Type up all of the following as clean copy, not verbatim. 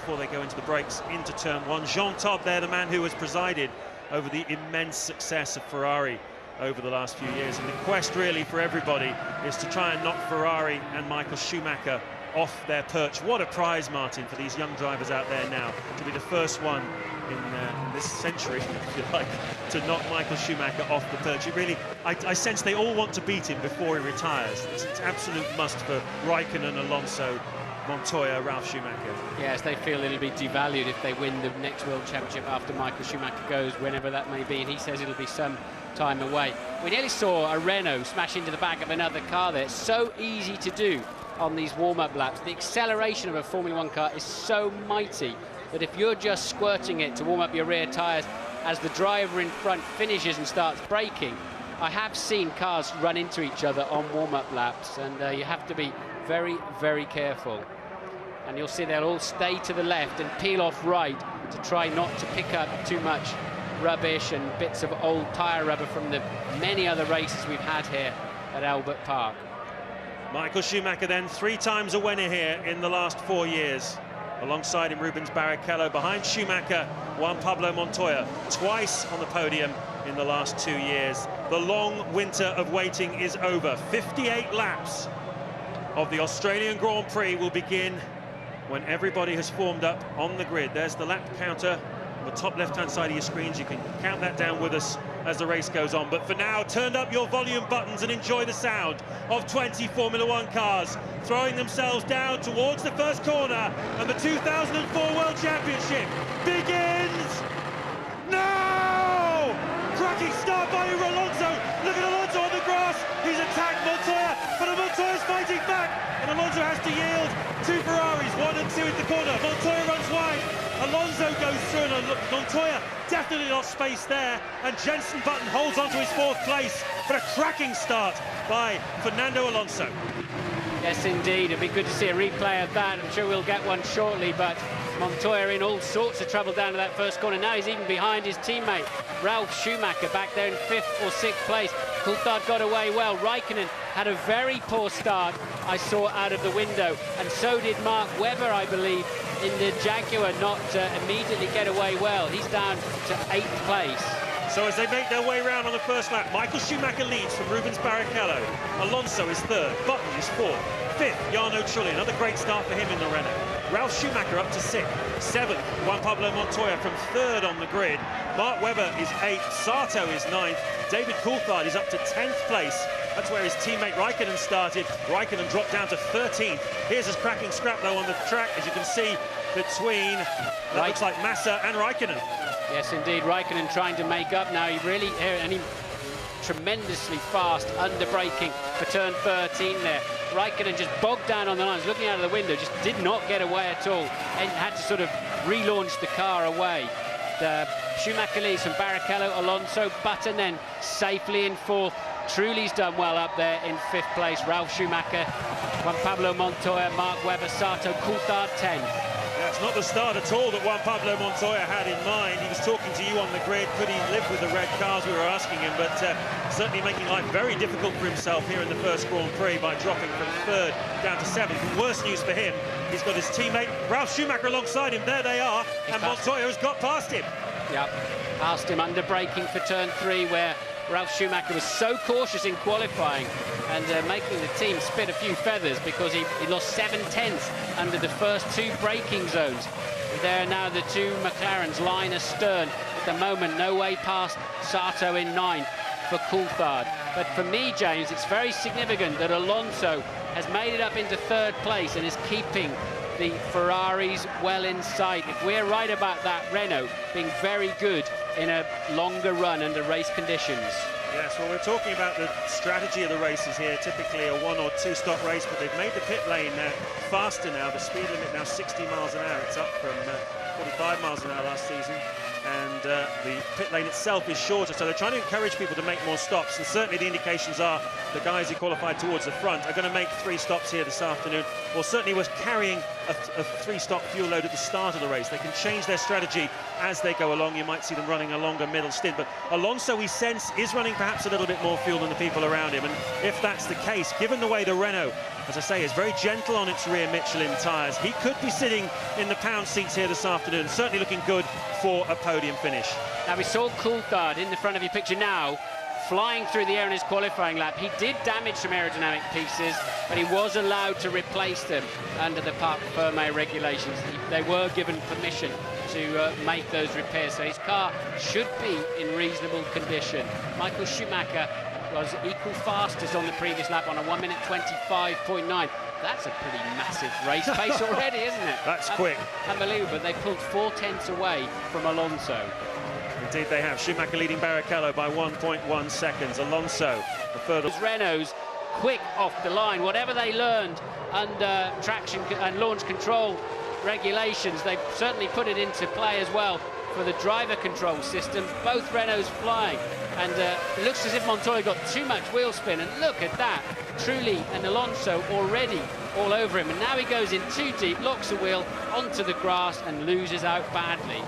before they go into the brakes into turn one. Jean Todt there, the man who has presided over the immense success of Ferrari over the last few years. And the quest really for everybody is to try and knock Ferrari and Michael Schumacher off their perch. What a prize, Martin, for these young drivers out there now, to be the first one in this century, if you like, to knock Michael Schumacher off the perch. It really, I sense they all want to beat him before he retires. It's an absolute must for Raikkonen, Alonso, Montoya, Ralf Schumacher. Yes, they feel it'll be devalued if they win the next World Championship after Michael Schumacher goes, whenever that may be, and he says it'll be some time away. We nearly saw a Renault smash into the back of another car there. It's so easy to do on these warm-up laps. The acceleration of a Formula One car is so mighty that if you're just squirting it to warm up your rear tyres as the driver in front finishes and starts braking, I have seen cars run into each other on warm-up laps, and you have to be very, very careful. And you'll see they'll all stay to the left and peel off right to try not to pick up too much rubbish and bits of old tyre rubber from the many other races we've had here at Albert Park. Michael Schumacher then 3 times a winner here in the last 4 years. Alongside him, Rubens Barrichello. Behind Schumacher, Juan Pablo Montoya, twice on the podium in the last 2 years. The long winter of waiting is over. 58 laps of the Australian Grand Prix will begin when everybody has formed up on the grid. There's the lap counter on the top left-hand side of your screens. You can count that down with us as the race goes on. But for now, turn up your volume buttons and enjoy the sound of 20 Formula One cars throwing themselves down towards the first corner, and the 2004 World Championship begins now! Cracking start by Alonso. Look at Alonso on the grass. He's attacked Montoya, but Montoya's fighting back, and Alonso has to yield. 2 Ferraris, 1 and 2 in the corner. Montoya runs wide. Alonso goes through, and Montoya definitely lost space there, and Jenson Button holds on to his 4th place. But a cracking start by Fernando Alonso. Yes, indeed. It'd be good to see a replay of that. I'm sure we'll get one shortly, but Montoya in all sorts of trouble down to that first corner. Now he's even behind his teammate, Ralf Schumacher, back there in 5th or 6th place. Coulthard got away well. Raikkonen had a very poor start, I saw out of the window, and so did Mark Webber, I believe, in the Jaguar, not immediately get away well. He's down to 8th place. So as they make their way round on the first lap, Michael Schumacher leads from Rubens Barrichello. Alonso is 3rd, Button is 4th, 5th, Jarno Trulli. Another great start for him in the Renault. Ralf Schumacher up to 6th, 7th, Juan Pablo Montoya from 3rd on the grid. Mark Webber is 8th, Sato is 9th, David Coulthard is up to 10th place. That's where his teammate Raikkonen started. Raikkonen dropped down to 13th. Here's his cracking scrap though on the track, as you can see, between, that looks like Massa and Raikkonen. Yes, indeed, Raikkonen trying to make up now. He really, and he tremendously fast under braking for turn 13 there. Raikkonen just bogged down on the lines, looking out of the window, just did not get away at all, and had to sort of relaunch the car away. Schumacher leads from Barrichello, Alonso, Button then safely in 4th. Trulli's done well up there in 5th place. Ralf Schumacher, Juan Pablo Montoya, Mark Webber, Sato, Coulthard 10th. That's not the start at all that Juan Pablo Montoya had in mind. He was talking to you on the grid. Could he live with the red cars? We were asking him, but certainly making life very difficult for himself here in the first Grand Prix by dropping from 3rd down to 7th. And worse news for him, he's got his teammate Ralf Schumacher alongside him. There they are, and Montoya has got past him. Yep, past him under braking for turn 3, where Ralf Schumacher was so cautious in qualifying and making the team spit a few feathers, because he lost 7/10 under the first 2 braking zones. And there are now the 2 McLarens, line astern. At the moment, no way past Sato in 9th for Coulthard. But for me, James, it's very significant that Alonso has made it up into 3rd place and is keeping the Ferraris well in sight. If we're right about that Renault being very good in a longer run under race conditions. Yes, well, we're talking about the strategy of the races here, typically a 1 or 2 stop race, but they've made the pit lane faster now. The speed limit now 60 miles an hour. It's up from 45 miles an hour last season. And the pit lane itself is shorter, so they're trying to encourage people to make more stops, and certainly the indications are the guys who qualified towards the front are going to make 3 stops here this afternoon, or certainly was carrying a 3-stop fuel load at the start of the race. They can change their strategy as they go along. You might see them running a longer middle stint, but Alonso, we sense, is running perhaps a little bit more fuel than the people around him, and if that's the case, given the way the Renault as I say, is very gentle on its rear Michelin tyres. He could be sitting in the pound seats here this afternoon, certainly looking good for a podium finish. Now, we saw Coulthard in the front of your picture now, flying through the air in his qualifying lap. He did damage some aerodynamic pieces, but he was allowed to replace them under the Parc Fermé regulations. They were given permission to make those repairs, so his car should be in reasonable condition. Michael Schumacher was equal fastest on the previous lap on a 1 minute 25.9. That's a pretty massive race pace already, isn't it? That's quick. Unbelievable. They pulled 4/10 away from Alonso. Indeed they have. Schumacher leading Barrichello by 1.1 seconds. Alonso, the third. Renault's quick off the line. Whatever they learned under traction and launch control regulations, they've certainly put it into play as well for the driver control system. Both Renaults flying, and it looks as if Montoya got too much wheel spin, and look at that. Trulli and Alonso already all over him, and now he goes in too deep, locks the wheel onto the grass and loses out badly.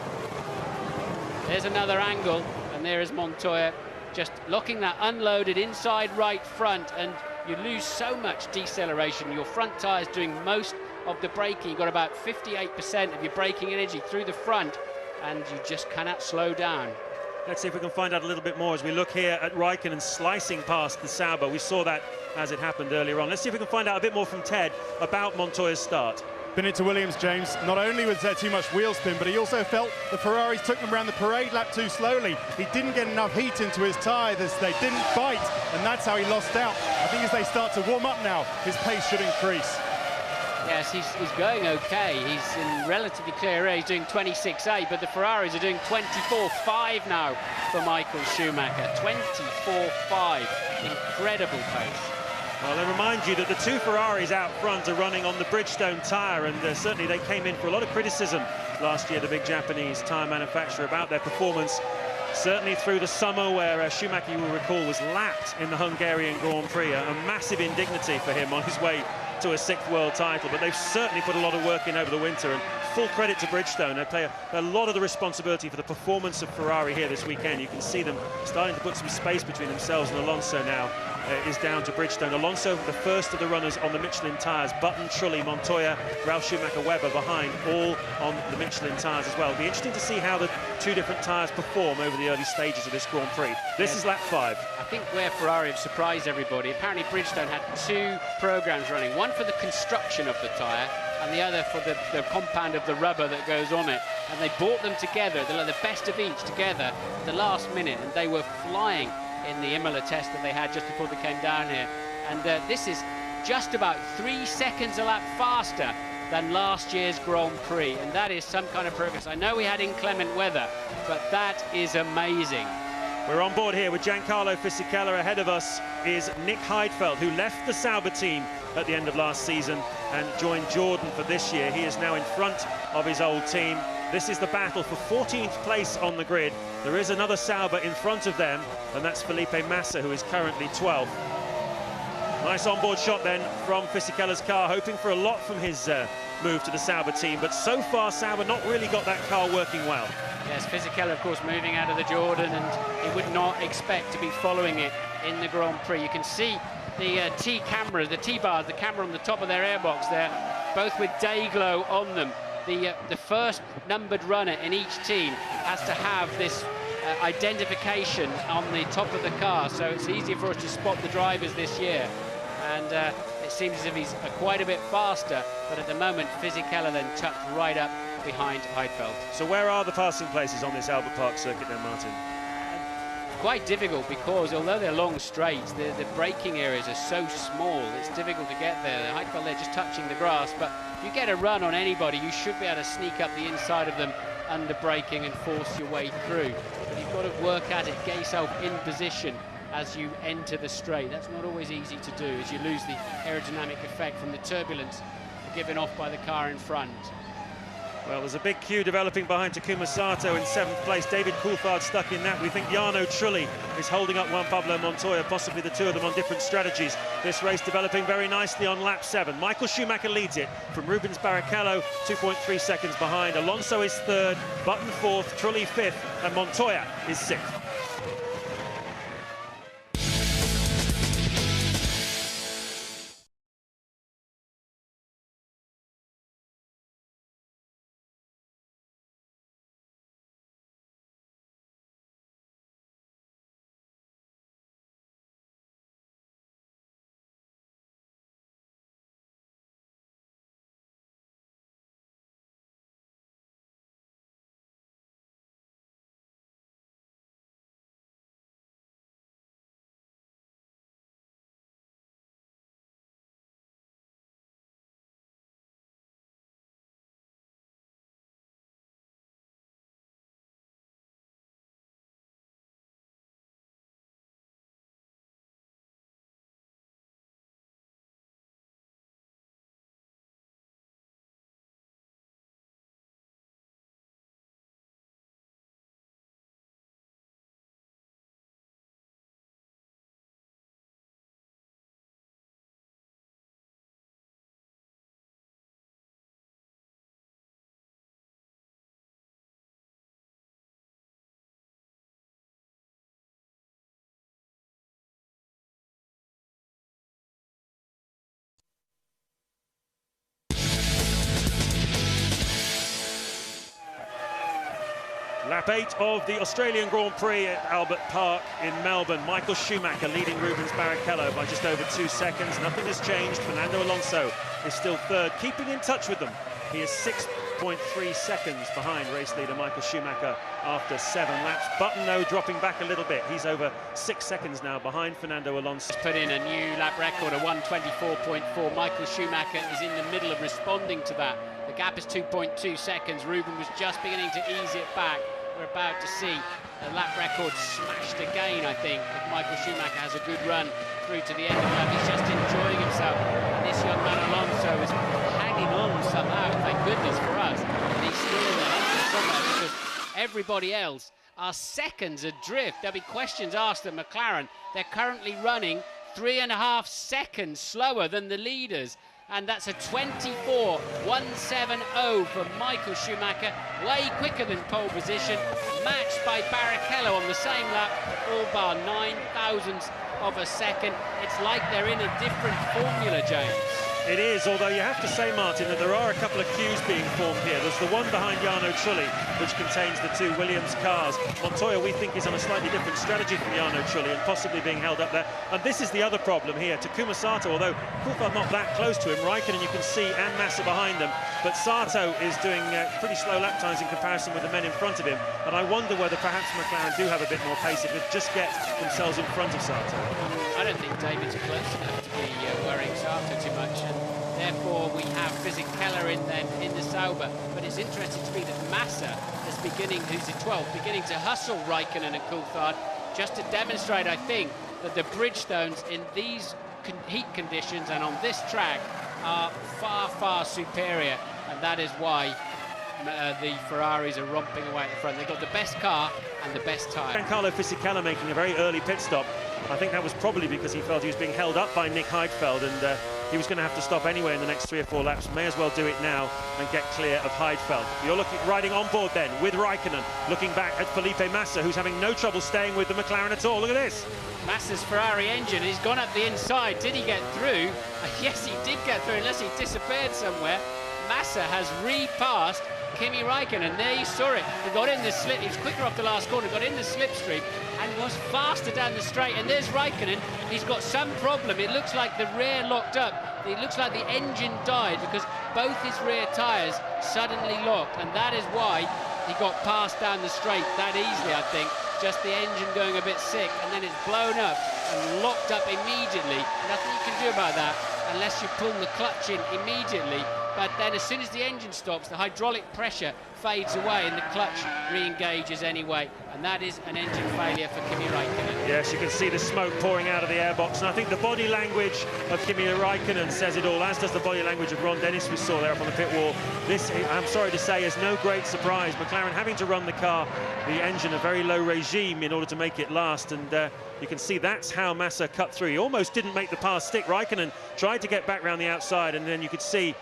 There's another angle, and there is Montoya just locking that unloaded inside right front, and you lose so much deceleration. Your front tyre's doing most of the braking. You've got about 58% of your braking energy through the front, and you just cannot slow down. Let's see if we can find out a little bit more as we look here at Raikkonen slicing past the Sauber. We saw that as it happened earlier on. Let's see if we can find out a bit more from Ted about Montoya's start. Been into Williams, James. Not only was there too much wheel spin, but he also felt the Ferraris took them around the parade lap too slowly. He didn't get enough heat into his tyres. They didn't bite, and that's how he lost out. I think as they start to warm up now, his pace should increase. Yes, he's going okay. He's in relatively clear air. He's doing 26.8, but the Ferraris are doing 24.5 now for Michael Schumacher. 24.5. Incredible pace. Well, I remind you that the two Ferraris out front are running on the Bridgestone tyre, and certainly they came in for a lot of criticism last year, the big Japanese tyre manufacturer, about their performance. Certainly through the summer, where Schumacher, you will recall, was lapped in the Hungarian Grand Prix, a massive indignity for him on his way to a 6th world title. But they've certainly put a lot of work in over the winter, and full credit to Bridgestone. They play a lot of the responsibility for the performance of Ferrari here this weekend. You can see them starting to put some space between themselves, and Alonso now is down to Bridgestone. Alonso, the first of the runners on the Michelin tyres. Button, Trulli, Montoya, Ralf Schumacher, Webber behind, all on the Michelin tyres as well. It'll be interesting to see how the two different tyres perform over the early stages of this Grand Prix. This is lap 5. I think where Ferrari have surprised everybody, apparently Bridgestone had 2 programs running. One for the construction of the tyre, and the other for the compound of the rubber that goes on it. And they brought them together, the best of each together at the last minute, and they were flying in the Imola test that they had just before they came down here. And this is just about 3 seconds a lap faster than last year's Grand Prix, and that is some kind of progress. I know we had inclement weather, but that is amazing. We're on board here with Giancarlo Fisichella. Ahead of us is Nick Heidfeld, who left the Sauber team at the end of last season and joined Jordan for this year. He is now in front of his old team. This is the battle for 14th place on the grid. There is another Sauber in front of them, and that's Felipe Massa, who is currently 12th. Nice onboard shot then from Fisichella's car, hoping for a lot from his move to the Sauber team, but so far Sauber not really got that car working well. Yes, Fisichella, of course, moving out of the Jordan, and he would not expect to be following it in the Grand Prix. You can see the T-cameras, the T-bars, the camera on the top of their airbox there, both with day glow on them. The first numbered runner in each team has to have this identification on the top of the car, so it's easier for us to spot the drivers this year. And it seems as if he's quite a bit faster, but at the moment Fisichella then tucked right up behind Heidfeld. So where are the passing places on this Albert Park circuit then, Martin? Quite difficult, because although they're long straights, the braking areas are so small, it's difficult to get there. Heidfeld there just touching the grass, but if you get a run on anybody, you should be able to sneak up the inside of them under braking and force your way through. But you've got to work at it, get yourself in position as you enter the straight. That's not always easy to do, as you lose the aerodynamic effect from the turbulence given off by the car in front. Well, there's a big queue developing behind Takuma Sato in 7th place. David Coulthard stuck in that. We think Jarno Trulli is holding up Juan Pablo Montoya, possibly the two of them on different strategies. This race developing very nicely on lap 7. Michael Schumacher leads it from Rubens Barrichello, 2.3 seconds behind. Alonso is 3rd, Button 4th, Trulli 5th, and Montoya is 6th. Lap 8 of the Australian Grand Prix at Albert Park in Melbourne. Michael Schumacher leading Rubens Barrichello by just over 2 seconds. Nothing has changed. Fernando Alonso is still third, keeping in touch with them. He is 6.3 seconds behind race leader Michael Schumacher after 7 laps. Button dropping back a little bit. He's over 6 seconds now behind Fernando Alonso. Put in a new lap record of 1:24.4. Michael Schumacher is in the middle of responding to that. The gap is 2.2 seconds. Ruben was just beginning to ease it back. We're about to see a lap record smashed again, I think, if Michael Schumacher has a good run through to the end of the lap. He's just enjoying himself. And this young man Alonso is hanging on somehow, thank goodness for us. And he's still in the hunt somewhere because everybody else are seconds adrift. There'll be questions asked at McLaren. They're currently running 3.5 seconds slower than the leaders. And that's a 24.170 for Michael Schumacher, way quicker than pole position, matched by Barrichello on the same lap, all bar 0.009 of a second. It's like they're in a different formula, James. It is, although you have to say, Martin, that there are a couple of queues being formed here. There's the one behind Jarno Trulli, which contains the 2 Williams cars. Montoya, we think, is on a slightly different strategy from Jarno Trulli and possibly being held up there. And this is the other problem here. Takuma Sato, although Coulthard not that close to him, Raikkonen you can see, and Massa behind them. But Sato is doing pretty slow lap times in comparison with the men in front of him. And I wonder whether perhaps McLaren do have a bit more pace if they just get themselves in front of Sato. I don't think David's close enough to be worrying Sato too much. Therefore, we have Fisichella in the Sauber. But it's interesting to me that Massa is beginning, who's in 12th, beginning to hustle Raikkonen and Coulthard, just to demonstrate, I think, that the Bridgestones in these heat conditions and on this track are far, far superior. And that is why the Ferraris are romping away at the front. They've got the best car and the best tyre. Giancarlo Fisichella making a very early pit stop. I think that was probably because he felt he was being held up by Nick Heidfeld, and he was going to have to stop anyway in the next 3 or 4 laps. May as well do it now and get clear of Heidfeld. You're riding on board then with Raikkonen, looking back at Felipe Massa, who's having no trouble staying with the McLaren at all. Look at this. Massa's Ferrari engine, he's gone up the inside. Did he get through? Yes, he did get through, unless he disappeared somewhere. Massa has repassed Kimi Raikkonen. There you saw it. He got in the slip. He was quicker off the last corner, got in the slipstream and was faster down the straight. And there's Raikkonen. He's got some problem. It looks like the rear locked up. It looks like the engine died because both his rear tyres suddenly locked. And that is why he got passed down the straight that easily, I think. Just the engine going a bit sick, and then it's blown up and locked up immediately. Nothing you can do about that unless you pull the clutch in immediately. But then as soon as the engine stops, the hydraulic pressure fades away and the clutch re-engages anyway. And that is an engine failure for Kimi Raikkonen. Yes, you can see the smoke pouring out of the airbox. And I think the body language of Kimi Raikkonen says it all, as does the body language of Ron Dennis we saw there up on the pit wall. This, I'm sorry to say, is no great surprise. McLaren having to run the car, the engine, a very low regime in order to make it last. And you can see that's how Massa cut through. He almost didn't make the pass stick. Raikkonen tried to get back round the outside, and then you could see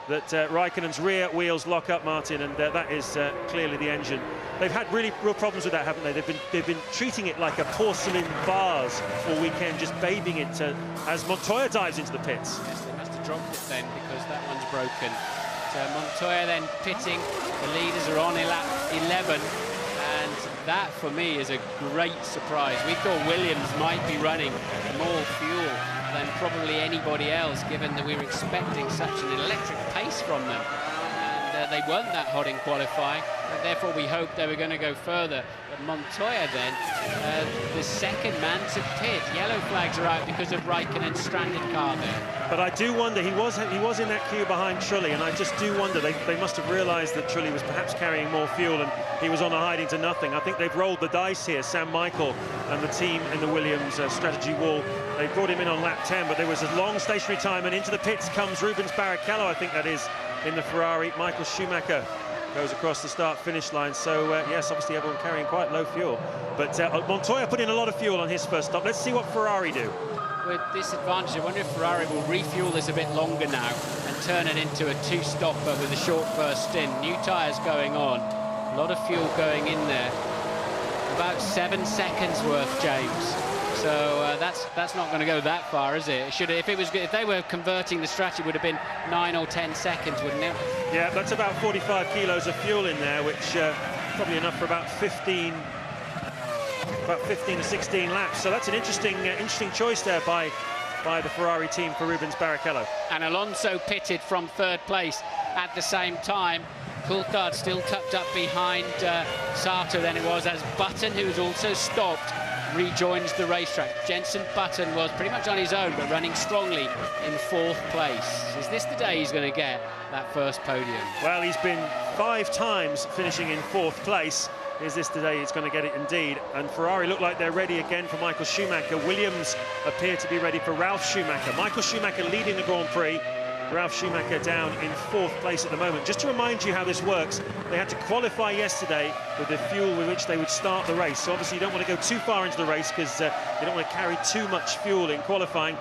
that Raikkonen's rear wheels lock up, Martin, and that is clearly the engine. They've had real problems with that, haven't they? They've been treating it like a porcelain vase all weekend, just babying it as Montoya dives into the pits. Yes, they must have dropped it then because that one's broken. So Montoya then pitting. The leaders are on lap 11, and that for me is a great surprise. We thought Williams might be running more fuel than probably anybody else, given that we were expecting such an electric pace from them. And they weren't that hot in qualifying, and therefore we hoped they were going to go further. But Montoya then, the second man to pit. Yellow flags are out because of Raikkonen's stranded car there. But I do wonder, he was in that queue behind Trulli, and I just do wonder, they must have realised that Trulli was perhaps carrying more fuel and he was on a hiding to nothing. I think they've rolled the dice here, Sam Michael and the team in the Williams strategy wall. They brought him in on lap 10, but there was a long stationary time, and into the pits comes Rubens Barrichello, I think that is, in the Ferrari. Michael Schumacher goes across the start-finish line. So, yes, obviously everyone carrying quite low fuel. But Montoya put in a lot of fuel on his first stop. Let's see what Ferrari do. With this advantage, I wonder if Ferrari will refuel this a bit longer now and turn it into a 2-stopper with a short first stint. New tyres going on. A lot of fuel going in there. About 7 seconds worth, James. So that's not going to go that far, is it? If they were converting the strategy, it would have been 9 or 10 seconds, wouldn't it? Yeah, that's about 45 kilos of fuel in there, which probably enough for about 15 to 16 laps. So that's an interesting choice there by the Ferrari team for Rubens Barrichello. And Alonso pitted from third place at the same time. Coulthard still tucked up behind Sato than it was, as Button, who's also stopped, rejoins the racetrack. Jenson Button was pretty much on his own, but running strongly in fourth place. Is this the day he's going to get that first podium? Well, he's been 5 times finishing in fourth place. Is this the day he's going to get it indeed? And Ferrari look like they're ready again for Michael Schumacher. Williams appear to be ready for Ralf Schumacher. Michael Schumacher leading the Grand Prix. Ralf Schumacher down in fourth place at the moment. Just to remind you how this works, they had to qualify yesterday with the fuel with which they would start the race. So obviously you don't want to go too far into the race because you don't want to carry too much fuel in qualifying.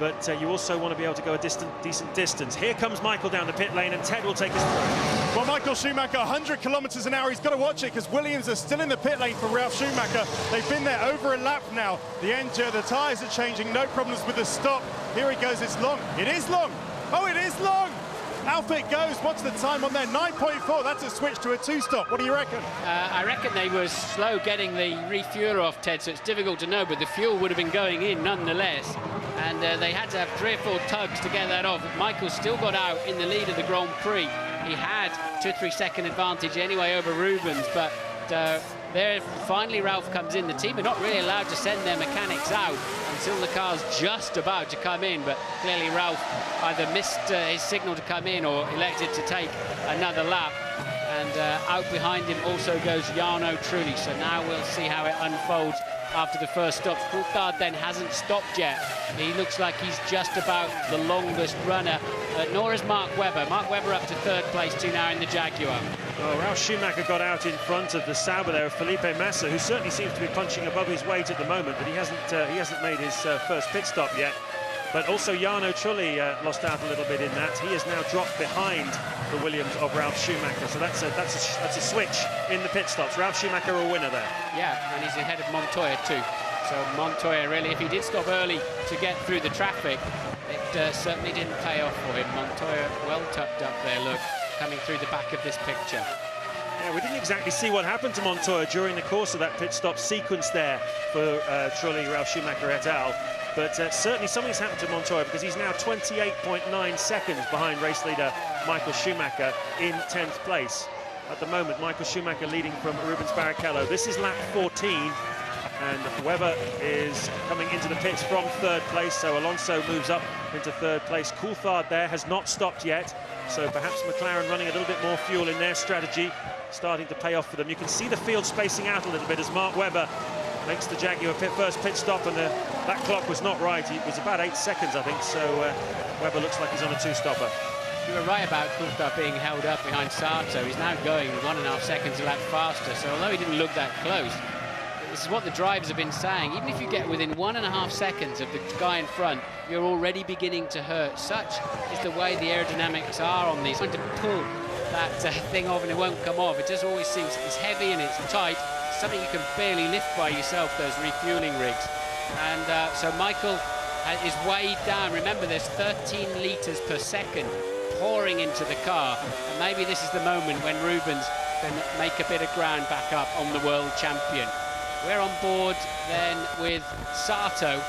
But you also want to be able to go a decent distance. Here comes Michael down the pit lane, and Ted will take us through. Well, Michael Schumacher, 100 kilometers an hour. He's got to watch it because Williams are still in the pit lane for Ralf Schumacher. They've been there over a lap now. The tyres are changing, no problems with the stop. Here he goes, it's long. It is long. Oh, it is long. Out it goes. What's the time on there? 9.4. That's a switch to a 2-stop. What do you reckon? I reckon they were slow getting the refueler off, Ted, so it's difficult to know, but the fuel would have been going in nonetheless. And they had to have 3 or 4 tugs to get that off. Michael still got out in the lead of the Grand Prix. He had 2 or 3 second advantage anyway over Rubens, but there finally Ralf comes in. The team are not really allowed to send their mechanics out until the car's just about to come in, but clearly Ralf either missed his signal to come in or elected to take another lap. And out behind him also goes Jarno Trulli. So now we'll see how it unfolds after the first stop. Coulthard then hasn't stopped yet. He looks like he's just about the longest runner. Nor is Mark Webber. Mark Webber up to third place too now in the Jaguar. Well, Ralf Schumacher got out in front of the Sauber there of Felipe Massa, who certainly seems to be punching above his weight at the moment, but he hasn't made his first pit stop yet. But also Jarno Trulli lost out a little bit in that. He has now dropped behind the Williams of Ralf Schumacher. So that's a switch in the pit stops. Ralf Schumacher a winner there. Yeah, and he's ahead of Montoya too. So Montoya really, if he did stop early to get through the traffic, it certainly didn't pay off for him. Montoya well tucked up there, look, coming through the back of this picture. Yeah, we didn't exactly see what happened to Montoya during the course of that pit stop sequence there for Trulli, Ralf Schumacher et al. But certainly something's happened to Montoya because he's now 28.9 seconds behind race leader Michael Schumacher in 10th place. At the moment, Michael Schumacher leading from Rubens Barrichello. This is lap 14, and Webber is coming into the pits from third place, so Alonso moves up into third place. Coulthard there has not stopped yet, so perhaps McLaren running a little bit more fuel in their strategy, starting to pay off for them. You can see the field spacing out a little bit as Mark Webber makes the Jaguar first pit stop, and that clock was not right. It was about 8 seconds, I think, so Webber looks like he's on a 2-stopper. You were right about Coulthard being held up behind Sato. He's now going 1.5 seconds a lap faster, so although he didn't look that close, this is what the drivers have been saying. Even if you get within 1.5 seconds of the guy in front, you're already beginning to hurt. Such is the way the aerodynamics are on these. Trying to pull that thing off and it won't come off. It just always seems it's heavy and it's tight. Something you can barely lift by yourself, those refueling rigs. And so Michael is weighed down. Remember, there's 13 litres per second pouring into the car. And maybe this is the moment when Rubens can make a bit of ground back up on the world champion. We're on board then with Sato,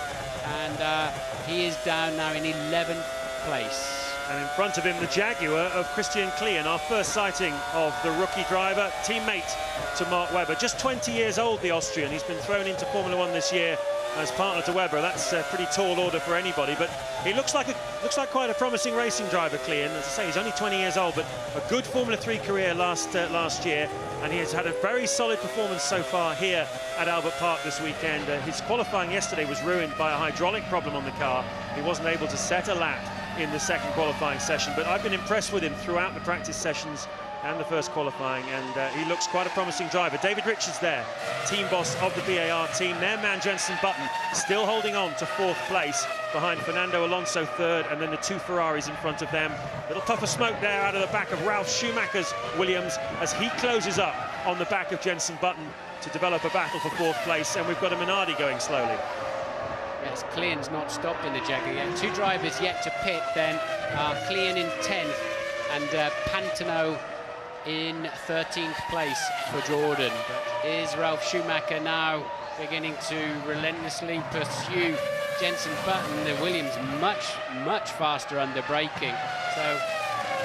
and he is down now in 11th place. And in front of him, the Jaguar of Christian Klien, our first sighting of the rookie driver, teammate to Mark Webber. Just 20 years old, the Austrian. He's been thrown into Formula One this year as partner to Webber. That's a pretty tall order for anybody, but he looks like quite a promising racing driver, Klien. As I say, he's only 20 years old, but a good Formula 3 career last year, and he has had a very solid performance so far here at Albert Park this weekend. His qualifying yesterday was ruined by a hydraulic problem on the car. He wasn't able to set a lap in the second qualifying session, but I've been impressed with him throughout the practice sessions and the first qualifying, and he looks quite a promising driver. David Richards there, team boss of the BAR team. Their man Jenson Button still holding on to fourth place behind Fernando Alonso third, and then the 2 Ferraris in front of them. Little puff of smoke there out of the back of Ralf Schumacher's Williams as he closes up on the back of Jenson Button to develop a battle for fourth place, and we've got a Minardi going slowly. Yes, Klien's not stopped in the Jaguar yet. 2 drivers yet to pit then. Klien in 10th and Pantano in 13th place for Jordan. But is Ralf Schumacher now beginning to relentlessly pursue Jenson Button? The Williams much faster under braking. So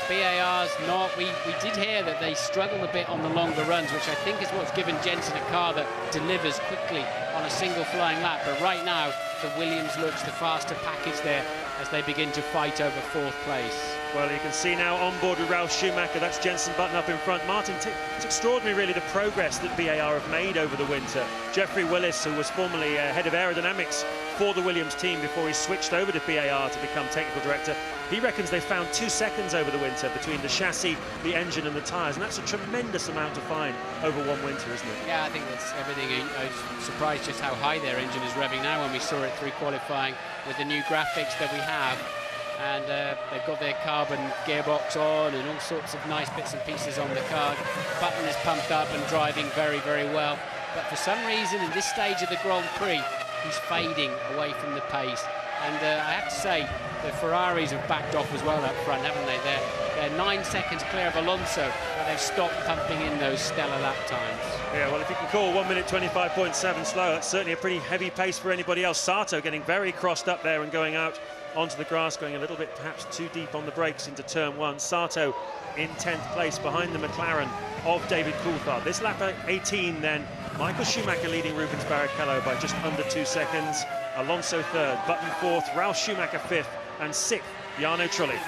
BAR's not. We did hear that they struggle a bit on the longer runs, which I think is what's given Jenson a car that delivers quickly on a single flying lap. But right now, the Williams looks the faster package there as they begin to fight over 4th place. Well, you can see now on board with Ralf Schumacher, that's Jenson Button up in front. Martin, it's extraordinary really the progress that BAR have made over the winter. Jeffrey Willis, who was formerly head of aerodynamics for the Williams team before he switched over to BAR to become technical director, he reckons they found 2 seconds over the winter between the chassis, the engine and the tyres, and that's a tremendous amount to find over one winter, isn't it? Yeah, I think that's everything. I was surprised just how high their engine is revving now when we saw it through qualifying with the new graphics that we have. And they've got their carbon gearbox on and all sorts of nice bits and pieces on the car. Button is pumped up and driving very, very well. But for some reason, in this stage of the Grand Prix, he's fading away from the pace. And I have to say, the Ferraris have backed off as well up front, haven't they? They're 9 seconds clear of Alonso, but they've stopped pumping in those stellar lap times. Yeah, well, if you can call 1 minute 25.7 slow, that's certainly a pretty heavy pace for anybody else. Sato getting very crossed up there and going out onto the grass, going a little bit perhaps too deep on the brakes into turn 1. Sato in 10th place behind the McLaren of David Coulthard. This lap 18 then, Michael Schumacher leading Rubens Barrichello by just under 2 seconds. Alonso 3rd, Button 4th, Ralf Schumacher 5th, and 6th, Jarno Trulli.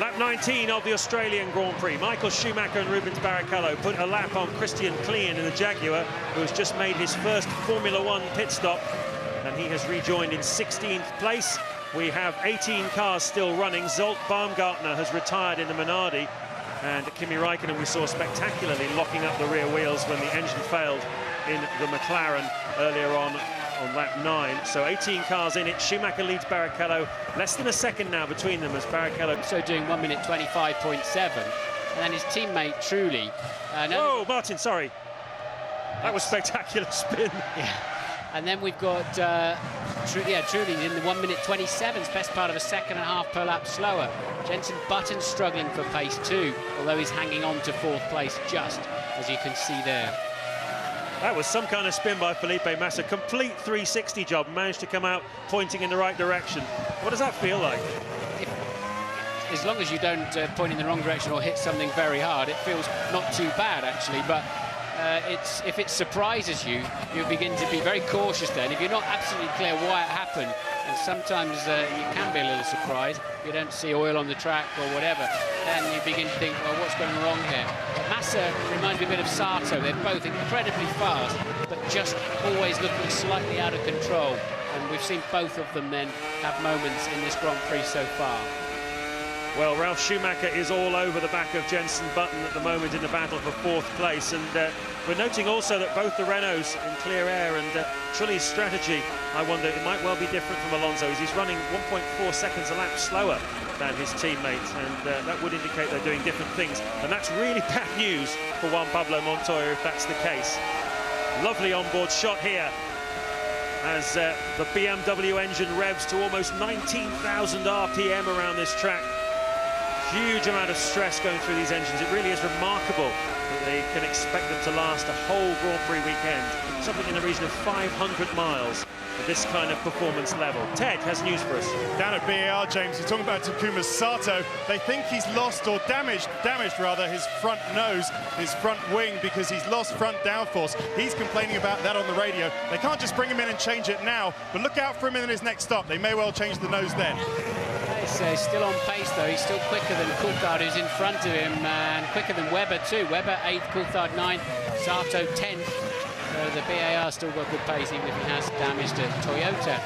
Lap 19 of the Australian Grand Prix. Michael Schumacher and Rubens Barrichello put a lap on Christian Klien in the Jaguar, who has just made his first Formula One pit stop, and he has rejoined in 16th place. We have 18 cars still running. Zolt Baumgartner has retired in the Minardi, and Kimi Raikkonen we saw spectacularly locking up the rear wheels when the engine failed in the McLaren earlier on lap 9. So 18 cars in it. Schumacher leads Barrichello. Less than a second now between them as Barrichello. So doing 1 minute 25.7. And then his teammate, Trulli. Whoa, Martin, sorry. That was spectacular spin. Yeah. And then we've got Trulli in the 1 minute 27, best part of a second and a half per lap slower. Jenson Button struggling for pace too, although he's hanging on to 4th place just, as you can see there. That was some kind of spin by Felipe Massa. Complete 360 job, managed to come out pointing in the right direction. What does that feel like? As long as you don't point in the wrong direction or hit something very hard, it feels not too bad actually, but if it surprises you, you begin to be very cautious then. If you're not absolutely clear why it happened, and sometimes you can be a little surprised, you don't see oil on the track or whatever, then you begin to think, well, what's going wrong here? But Massa reminds me a bit of Sato. They're both incredibly fast, but just always looking slightly out of control. And we've seen both of them then have moments in this Grand Prix so far. Well, Ralf Schumacher is all over the back of Jenson Button at the moment in the battle for 4th place, and we're noting also that both the Renaults in clear air, and Trulli's strategy, I wonder, it might well be different from Alonso's. He's running 1.4 seconds a lap slower than his teammates, and that would indicate they're doing different things, and that's really bad news for Juan Pablo Montoya if that's the case. Lovely onboard shot here as the BMW engine revs to almost 19,000 RPM around this track. Huge amount of stress going through these engines. It really is remarkable that they can expect them to last a whole Grand Prix weekend. Something in the region of 500 miles at this kind of performance level. Ted has news for us. Down at BAR, James, you're talking about Takuma Sato. They think he's lost or damaged rather, his front nose, his front wing, because he's lost front downforce. He's complaining about that on the radio. They can't just bring him in and change it now, but look out for him in his next stop. They may well change the nose then. He's still on pace, though. He's still quicker than Coulthard, who's in front of him, and quicker than Webber, too. Webber 8th, Coulthard 9th, Sato 10th. So the BAR still got good pace, even if he has damaged it. Toyota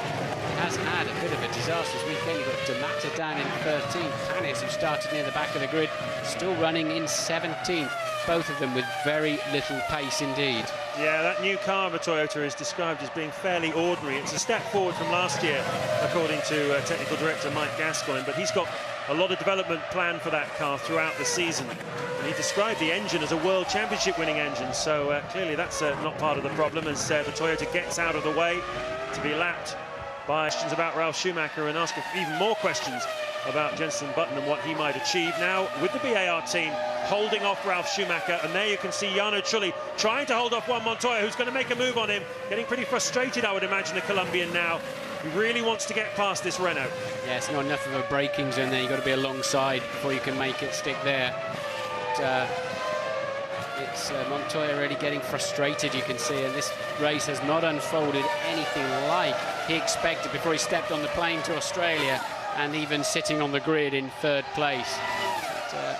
has had a bit of a disastrous weekend. You've got Damata down in 13th. Panis, who started near the back of the grid, still running in 17th. Both of them with very little pace indeed. Yeah, that new car for Toyota is described as being fairly ordinary. It's a step forward from last year, according to technical director Mike Gascoigne, but he's got a lot of development planned for that car throughout the season. And he described the engine as a World Championship winning engine, so clearly that's not part of the problem as the Toyota gets out of the way to be lapped by questions about Ralf Schumacher and ask even more questions about Jenson Button and what he might achieve. Now, with the BAR team holding off Ralf Schumacher, and there you can see Jarno Trulli trying to hold off Juan Montoya, who's going to make a move on him, getting pretty frustrated, I would imagine, the Colombian now. He really wants to get past this Renault. Yeah, it's not enough of a braking zone there. You've got to be alongside before you can make it stick there. But, it's Montoya really getting frustrated, you can see, and this race has not unfolded anything like he expected before he stepped on the plane to Australia, and even sitting on the grid in 3rd place. But,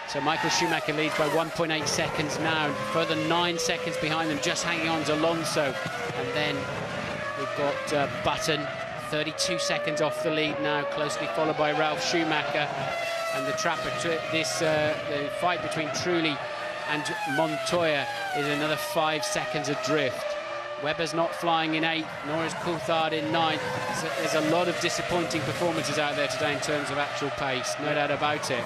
so Michael Schumacher leads by 1.8 seconds now, further 9 seconds behind them, just hanging on to Alonso. And then we've got Button, 32 seconds off the lead now, closely followed by Ralf Schumacher. And the fight between Trulli and Montoya is another 5 seconds adrift. Webber's not flying in 8th, nor is Coulthard in 9th. So there's a lot of disappointing performances out there today in terms of actual pace, no doubt about it.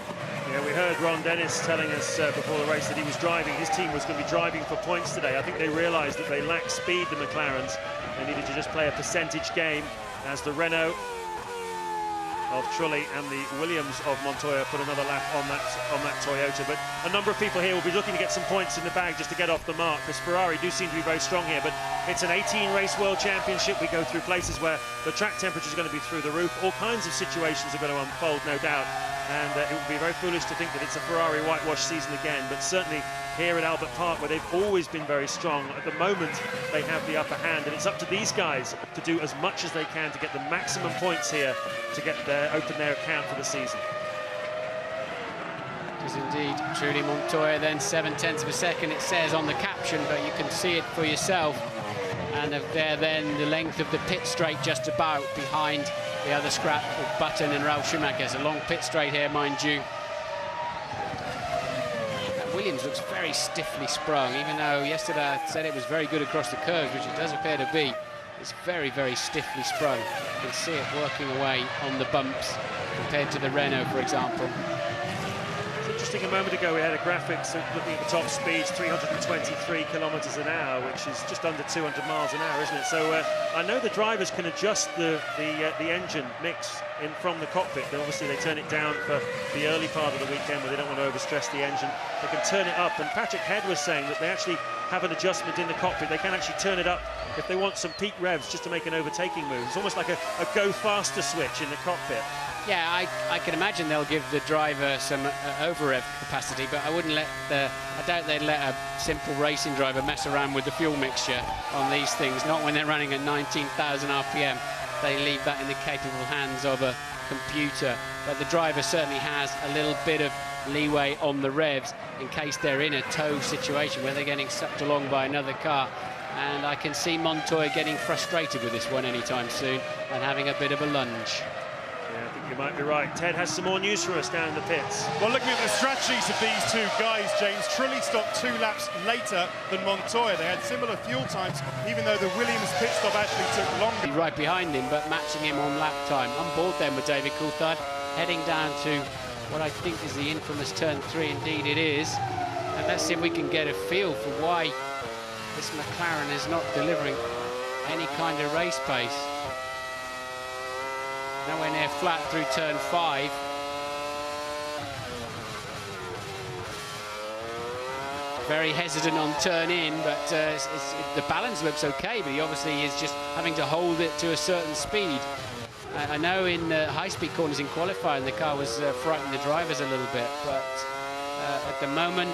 Yeah, we heard Ron Dennis telling us before the race that he was driving, his team was going to be driving for points today. I think they realised that they lacked speed, the McLarens. They needed to just play a percentage game as the Renault of Trulli and the Williams of Montoya put another lap on that Toyota. But a number of people here will be looking to get some points in the bag just to get off the mark, because Ferrari do seem to be very strong here. But it's an 18-race World Championship. We go through places where the track temperature is going to be through the roof. All kinds of situations are going to unfold, no doubt. And it would be very foolish to think that it's a Ferrari whitewash season again. But certainly here at Albert Park, where they've always been very strong, at the moment they have the upper hand, and it's up to these guys to do as much as they can to get the maximum points here to get open their account for the season. It is indeed Trulli Montoya, then 7/10 of a second, it says on the caption, but you can see it for yourself. And there then the length of the pit straight just about behind the other scrap of Button and Ralf Schumacher. It's a long pit straight here, mind you. Williams looks very stiffly sprung, even though yesterday I said it was very good across the curves, which it does appear to be. It's very, very stiffly sprung. You can see it working away on the bumps compared to the Renault, for example. It's interesting, a moment ago we had a graphic looking at the top speeds, 323 kilometers an hour, which is just under 200 miles an hour, isn't it? So I know the drivers can adjust the engine mix from the cockpit. But obviously they turn it down for the early part of the weekend where they don't want to overstress the engine. They can turn it up, and Patrick Head was saying that they actually have an adjustment in the cockpit. They can actually turn it up if they want some peak revs just to make an overtaking move. It's almost like a go faster switch in the cockpit. Yeah, I can imagine they'll give the driver some over-rev capacity, but I doubt they'd let a simple racing driver mess around with the fuel mixture on these things, not when they're running at 19,000 RPM. They leave that in the capable hands of a computer. But the driver certainly has a little bit of leeway on the revs in case they're in a tow situation where they're getting sucked along by another car. And I can see Montoya getting frustrated with this one anytime soon and having a bit of a lunge. Yeah, I think you might be right. Ted has some more news for us down in the pits. Well, looking at the strategies of these two guys, James, Trulli stopped 2 laps later than Montoya. They had similar fuel times, even though the Williams pit stop actually took longer. Right behind him, but matching him on lap time. On board then with David Coulthard, heading down to what I think is the infamous turn 3. Indeed it is. And let's see if we can get a feel for why this McLaren is not delivering any kind of race pace. Nowhere near flat through turn 5. Very hesitant on turn in, but the balance looks okay, but he obviously is just having to hold it to a certain speed. I know in high-speed corners in qualifying the car was frightening the drivers a little bit, but at the moment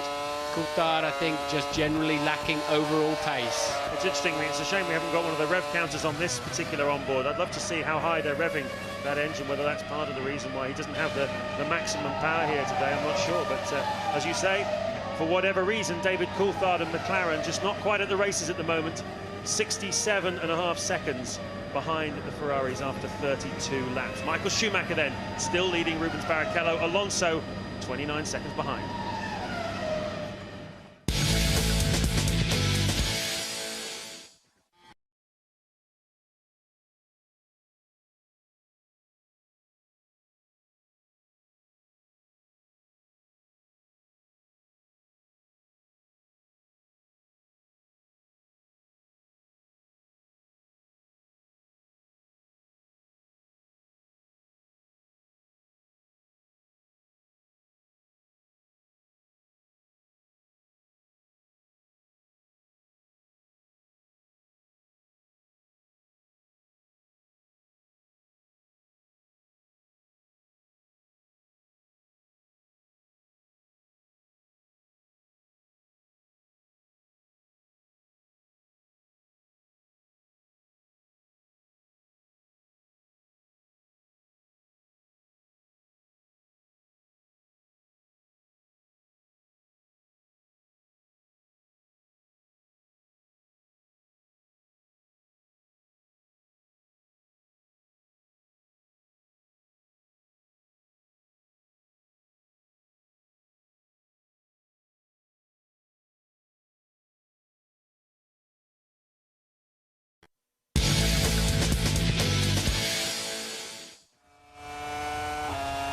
Coulthard, I think, just generally lacking overall pace. It's interesting, it's a shame we haven't got one of the rev counters on this particular onboard. I'd love to see how high they're revving that engine, whether that's part of the reason why he doesn't have the maximum power here today, I'm not sure. But as you say, for whatever reason, David Coulthard and McLaren just not quite at the races at the moment. 67.5 seconds behind the Ferraris after 32 laps. Michael Schumacher then still leading Rubens Barrichello. Alonso 29 seconds behind.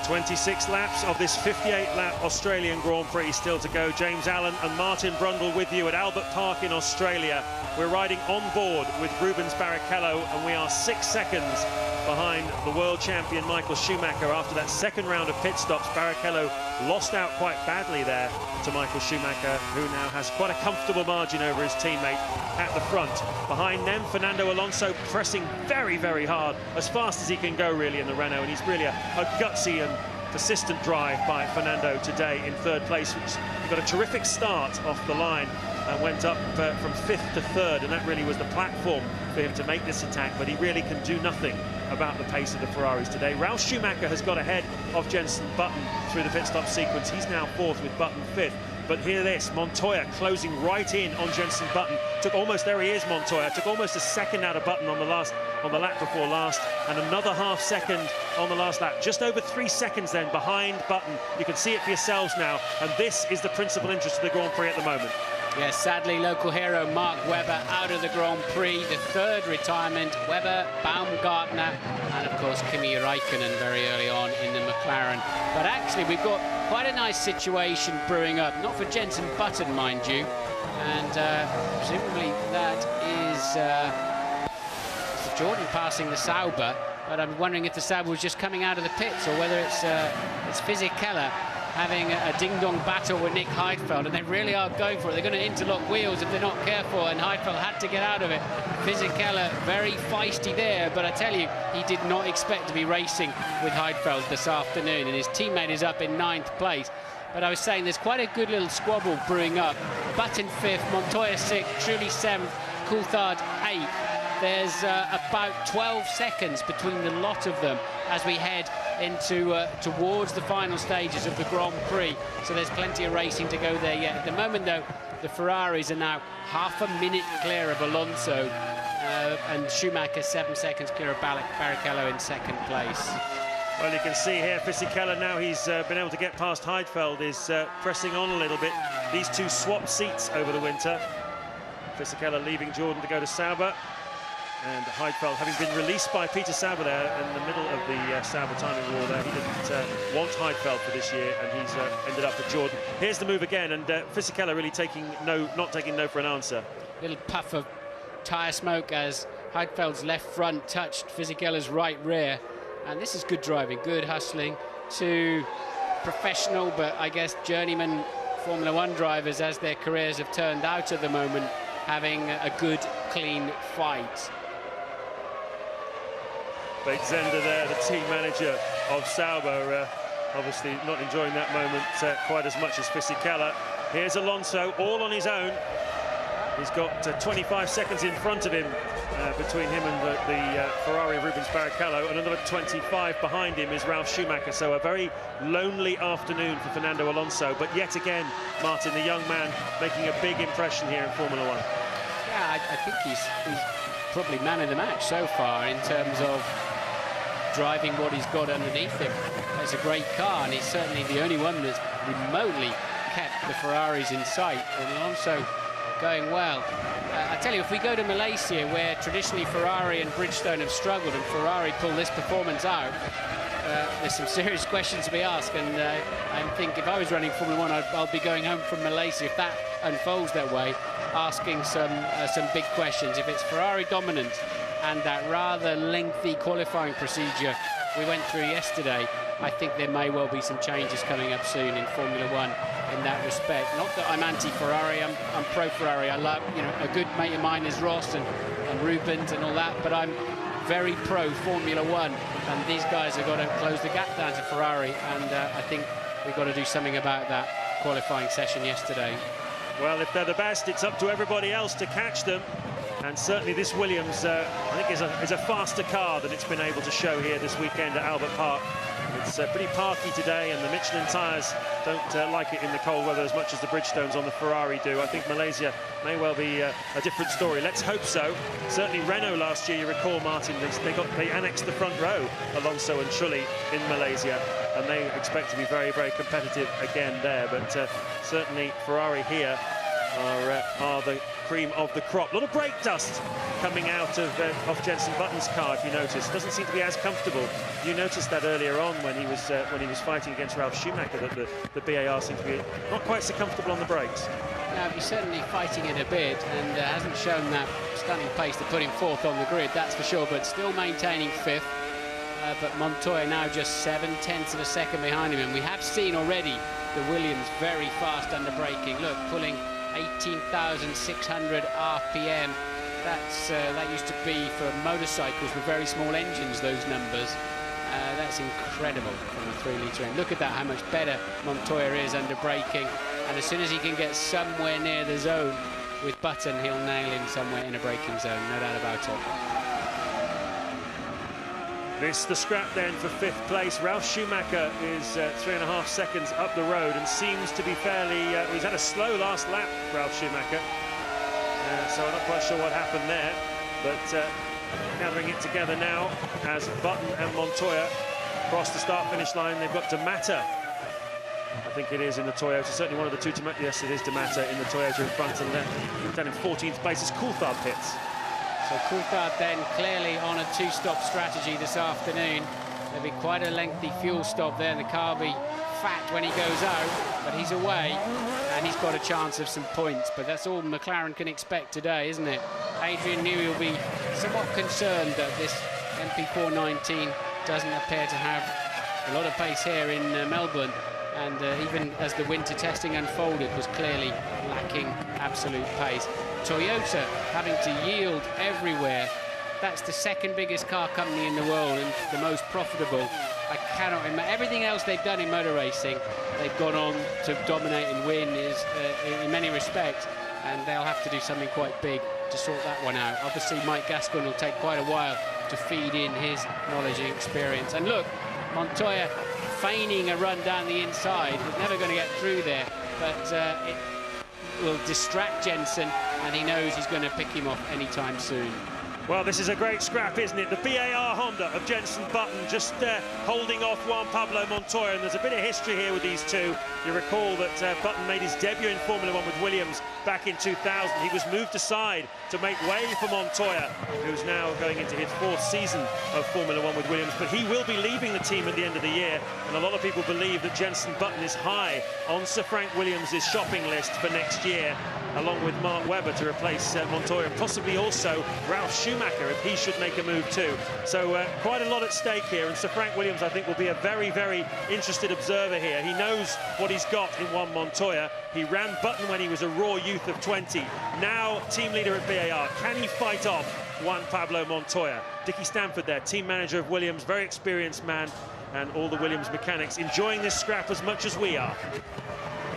.26 laps of this 58-lap Australian Grand Prix still to go. James Allen and Martin Brundle with you at Albert Park in Australia. We're riding on board with Rubens Barrichello, and we are 6 seconds behind the world champion Michael Schumacher. After that second round of pit stops, Barrichello lost out quite badly there to Michael Schumacher, who now has quite a comfortable margin over his teammate at the front. Behind them, Fernando Alonso pressing very, very hard, as fast as he can go really in the Renault, and he's really a gutsy and persistent drive by Fernando today in third place. He got a terrific start off the line and went up from 5th to 3rd, and that really was the platform for him to make this attack, but he really can do nothing about the pace of the Ferraris today. Ralf Schumacher has got ahead of Jenson Button through the pit stop sequence. He's now 4th with Button 5th. But hear this, Montoya closing right in on Jenson Button. Took almost, there he is, Montoya. Took almost a second out of Button on the lap before last, and another half second on the last lap. Just over 3 seconds then behind Button. You can see it for yourselves now, and this is the principal interest of the Grand Prix at the moment. Yes, sadly, local hero Mark Webber out of the Grand Prix, the 3rd retirement. Webber, Baumgartner, and of course Kimi Räikkönen very early on in the McLaren. But actually, we've got quite a nice situation brewing up, not for Jenson Button, mind you, and presumably that is Jordan passing the Sauber, but I'm wondering if the Sauber was just coming out of the pits or whether it's Fisichella having a ding-dong battle with Nick Heidfeld, and they really are going for it. They're going to interlock wheels if they're not careful, and Heidfeld had to get out of it. Fisichella very feisty there, but I tell you, he did not expect to be racing with Heidfeld this afternoon, and his teammate is up in 9th place. But I was saying there's quite a good little squabble brewing up. Button 5th, Montoya 6th, Trulli 7th, Coulthard 8th. There's about 12 seconds between the lot of them as we head into towards the final stages of the Grand Prix. So there's plenty of racing to go there yet. At the moment, though, the Ferraris are now half a minute clear of Alonso, and Schumacher 7 seconds clear of Barrichello in 2nd place. Well, you can see here, Fisichella, now he's been able to get past Heidfeld, is pressing on a little bit. These two swapped seats over the winter. Fisichella leaving Jordan to go to Sauber, and Heidfeld having been released by Peter Sauber there in the middle of the Sauber timing war there. He didn't want Heidfeld for this year, and he's ended up with Jordan. Here's the move again, and Fisichella really not taking no for an answer. little puff of tyre smoke as Heidfeld's left front touched Fisichella's right rear. And this is good driving, good hustling. Two professional, but I guess journeyman Formula One drivers, as their careers have turned out at the moment, having a good, clean fight. Beitzender there, the team manager of Sauber, obviously not enjoying that moment quite as much as Fisichella. Here's Alonso, all on his own. He's got 25 seconds in front of him, between him and the Ferrari of Rubens Barrichello, and another 25 behind him is Ralf Schumacher. So a very lonely afternoon for Fernando Alonso, but yet again, Martin, the young man, making a big impression here in Formula One. Yeah, I think he's probably man of the match so far in terms of driving what he's got underneath him. It's a great car, and he's certainly the only one that's remotely kept the Ferraris in sight, and Alonso going well. I tell you, if we go to Malaysia, where traditionally Ferrari and Bridgestone have struggled, and Ferrari pull this performance out, there's some serious questions to be asked. And I think if I was running Formula One, I'll be going home from Malaysia, if that unfolds that way, asking some big questions. If it's Ferrari dominant and that rather lengthy qualifying procedure we went through yesterday, I think there may well be some changes coming up soon in Formula One in that respect. Not that I'm anti-Ferrari, I'm pro-Ferrari. I love, you know, a good mate of mine is Ross and Rubens and all that, but I'm very pro-Formula One, and these guys have got to close the gap down to Ferrari, and I think we've got to do something about that qualifying session yesterday. Well, if they're the best, it's up to everybody else to catch them. And certainly this Williams, I think, is a faster car than it's been able to show here this weekend at Albert Park. It's pretty parky today, and the Michelin tyres don't like it in the cold weather as much as the Bridgestones on the Ferrari do. I think Malaysia may well be a different story. Let's hope so. Certainly Renault last year, you recall, Martin, they annexed the front row, Alonso and Trulli, in Malaysia, and they expect to be very, very competitive again there. But certainly Ferrari here are the cream of the crop. A lot of brake dust coming out of Jenson Button's car, if you notice. Doesn't seem to be as comfortable. You noticed that earlier on when he was fighting against Ralf Schumacher, that the BAR seemed to be not quite so comfortable on the brakes. Now, he's certainly fighting it a bit, and hasn't shown that stunning pace to put him fourth on the grid, that's for sure, but still maintaining fifth. But Montoya now just 7/10 of a second behind him, and we have seen already the Williams very fast under braking. Look, pulling 18,600 RPM. That used to be for motorcycles with very small engines, those numbers. That's incredible from a 3-litre engine. Look at that, how much better Montoya is under braking. And as soon as he can get somewhere near the zone with Button, he'll nail him somewhere in a braking zone, no doubt about it. This the scrap then for fifth place. Ralf Schumacher is 3.5 seconds up the road and seems to be fairly... he's had a slow last lap, Ralf Schumacher. So I'm not quite sure what happened there. But gathering it together now as Button and Montoya cross the start-finish line. They've got D'Amata, I think it is, in the Toyota. Certainly one of the two. Yes, it is D'Amata in the Toyota in front, and then in 14th place is Coulthard pits. So Coulthard then clearly on a two-stop strategy this afternoon. There'll be quite a lengthy fuel stop there, and the car will be fat when he goes out, but he's away, and he's got a chance of some points. But that's all McLaren can expect today, isn't it? Adrian Newey will be somewhat concerned that this MP419 doesn't appear to have a lot of pace here in Melbourne, and even as the winter testing unfolded, was clearly lacking absolute pace. Toyota having to yield everywhere. That's the second biggest car company in the world and the most profitable. I cannot imagine. Everything else they've done in motor racing, they've gone on to dominate and win in many respects, and they'll have to do something quite big to sort that one out. Obviously, Mike Gascoigne will take quite a while to feed in his knowledge and experience. And look, Montoya feigning a run down the inside. He's never going to get through there, but it will distract Jenson, and he knows he's going to pick him off anytime soon. Well, this is a great scrap, isn't it? The BAR Honda of Jenson Button just holding off Juan Pablo Montoya, and there's a bit of history here with these two. You recall that Button made his debut in Formula One with Williams back in 2000. He was moved aside to make way for Montoya, who's now going into his 4th season of Formula 1 with Williams. But he will be leaving the team at the end of the year, and a lot of people believe that Jenson Button is high on Sir Frank Williams' shopping list for next year, along with Mark Webber to replace Montoya, and possibly also Ralf Schumacher if he should make a move too. So quite a lot at stake here, and Sir Frank Williams, I think, will be a very, very interested observer here. He knows what he's got in Juan Montoya. He ran Button when he was a raw youth of 20. Now team leader at BAR. Can he fight off Juan Pablo Montoya? Dickie Stanford there, team manager of Williams, very experienced man, and all the Williams mechanics enjoying this scrap as much as we are.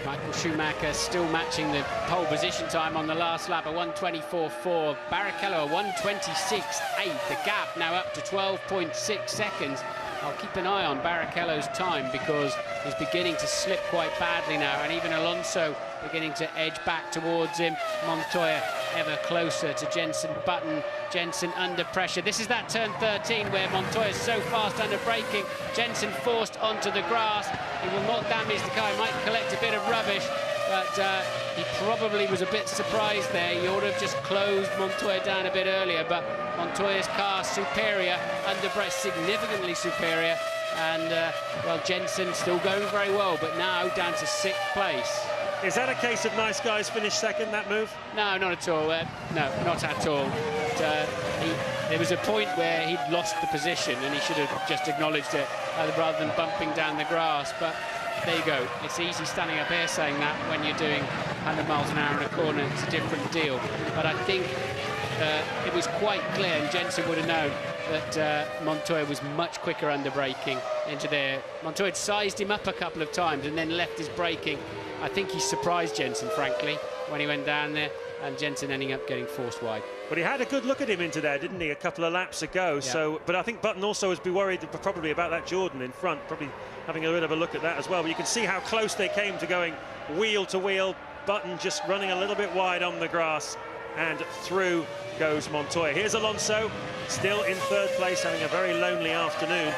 Michael Schumacher still matching the pole position time on the last lap, a 1:24.4. Barrichello, a 1:26.8. The gap now up to 12.6 seconds. I'll keep an eye on Barrichello's time because he's beginning to slip quite badly now, and even Alonso beginning to edge back towards him. Montoya ever closer to Jenson Button. Jenson under pressure. This is that turn 13 where Montoya is so fast under braking. Jenson forced onto the grass. He will not damage the car. He might collect a bit of rubbish, but he probably was a bit surprised there. He ought to have just closed Montoya down a bit earlier, but Montoya's car superior, under brake significantly superior, and well, Jenson still going very well, but now down to 6th place. Is that a case of nice guys finish second, that move? No, not at all. No, not at all. But, there was a point where he'd lost the position and he should have just acknowledged it rather than bumping down the grass. But there you go. It's easy standing up here saying that when you're doing 100 miles an hour in a corner. It's a different deal. But I think it was quite clear, and Jenson would have known, that Montoya was much quicker under braking into there. Montoya had sized him up a couple of times and then left his braking. I think he surprised Jenson, frankly, when he went down there, and Jenson ending up getting forced wide. But he had a good look at him into there, didn't he, a couple of laps ago? Yeah. So, but I think Button also was worried probably about that Jordan in front, probably having a bit of a look at that as well. But you can see how close they came to going wheel to wheel. Button just running a little bit wide on the grass, and through goes Montoya. Here's Alonso, still in 3rd place, having a very lonely afternoon.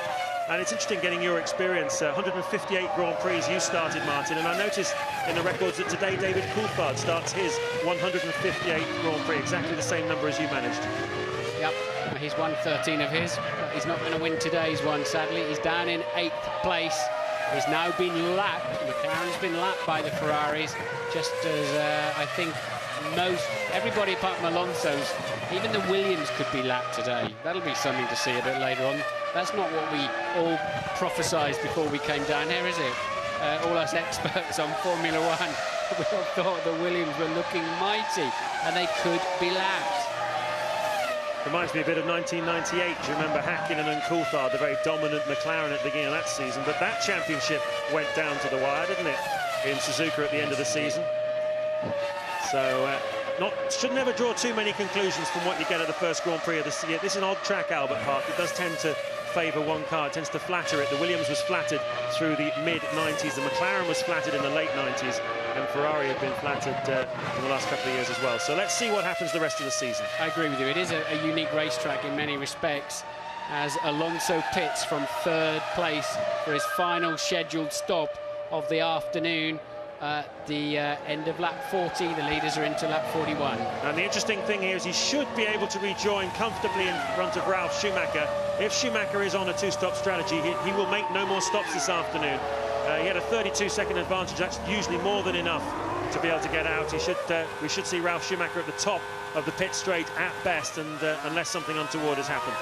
And it's interesting getting your experience. 158 Grand Prix you started, Martin, and I noticed in the records that today David Coulthard starts his 158 Grand Prix, exactly the same number as you managed. Yep, he's won 13 of his, but he's not going to win today's one, sadly. He's down in 8th place. He's now been lapped. McLaren's been lapped by the Ferraris, just as I think everybody apart from Alonso's, even the Williams could be lapped today. That'll be something to see a bit later on. That's not what we all prophesied before we came down here, is it? All us experts on Formula 1, we all thought the Williams were looking mighty, and they could be lapped. Reminds me a bit of 1998. Do you remember Hakkinen and Coulthard, the very dominant McLaren at the beginning of that season? But that championship went down to the wire, didn't it, in Suzuka at the end of the season? So should never draw too many conclusions from what you get at the first Grand Prix of the year. This is an odd track, Albert Park. It does tend to favour one car. It tends to flatter it. The Williams was flattered through the mid-90s. The McLaren was flattered in the late 90s. And Ferrari have been flattered in the last couple of years as well. So let's see what happens the rest of the season. I agree with you. It is a unique racetrack in many respects, as Alonso pits from 3rd place for his final scheduled stop of the afternoon. The end of lap 40, the leaders are into lap 41. And the interesting thing here is he should be able to rejoin comfortably in front of Ralf Schumacher. If Schumacher is on a 2-stop strategy, he will make no more stops this afternoon. He had a 32-second advantage. That's usually more than enough to be able to get out. We should see Ralf Schumacher at the top of the pit straight at best, and unless something untoward has happened.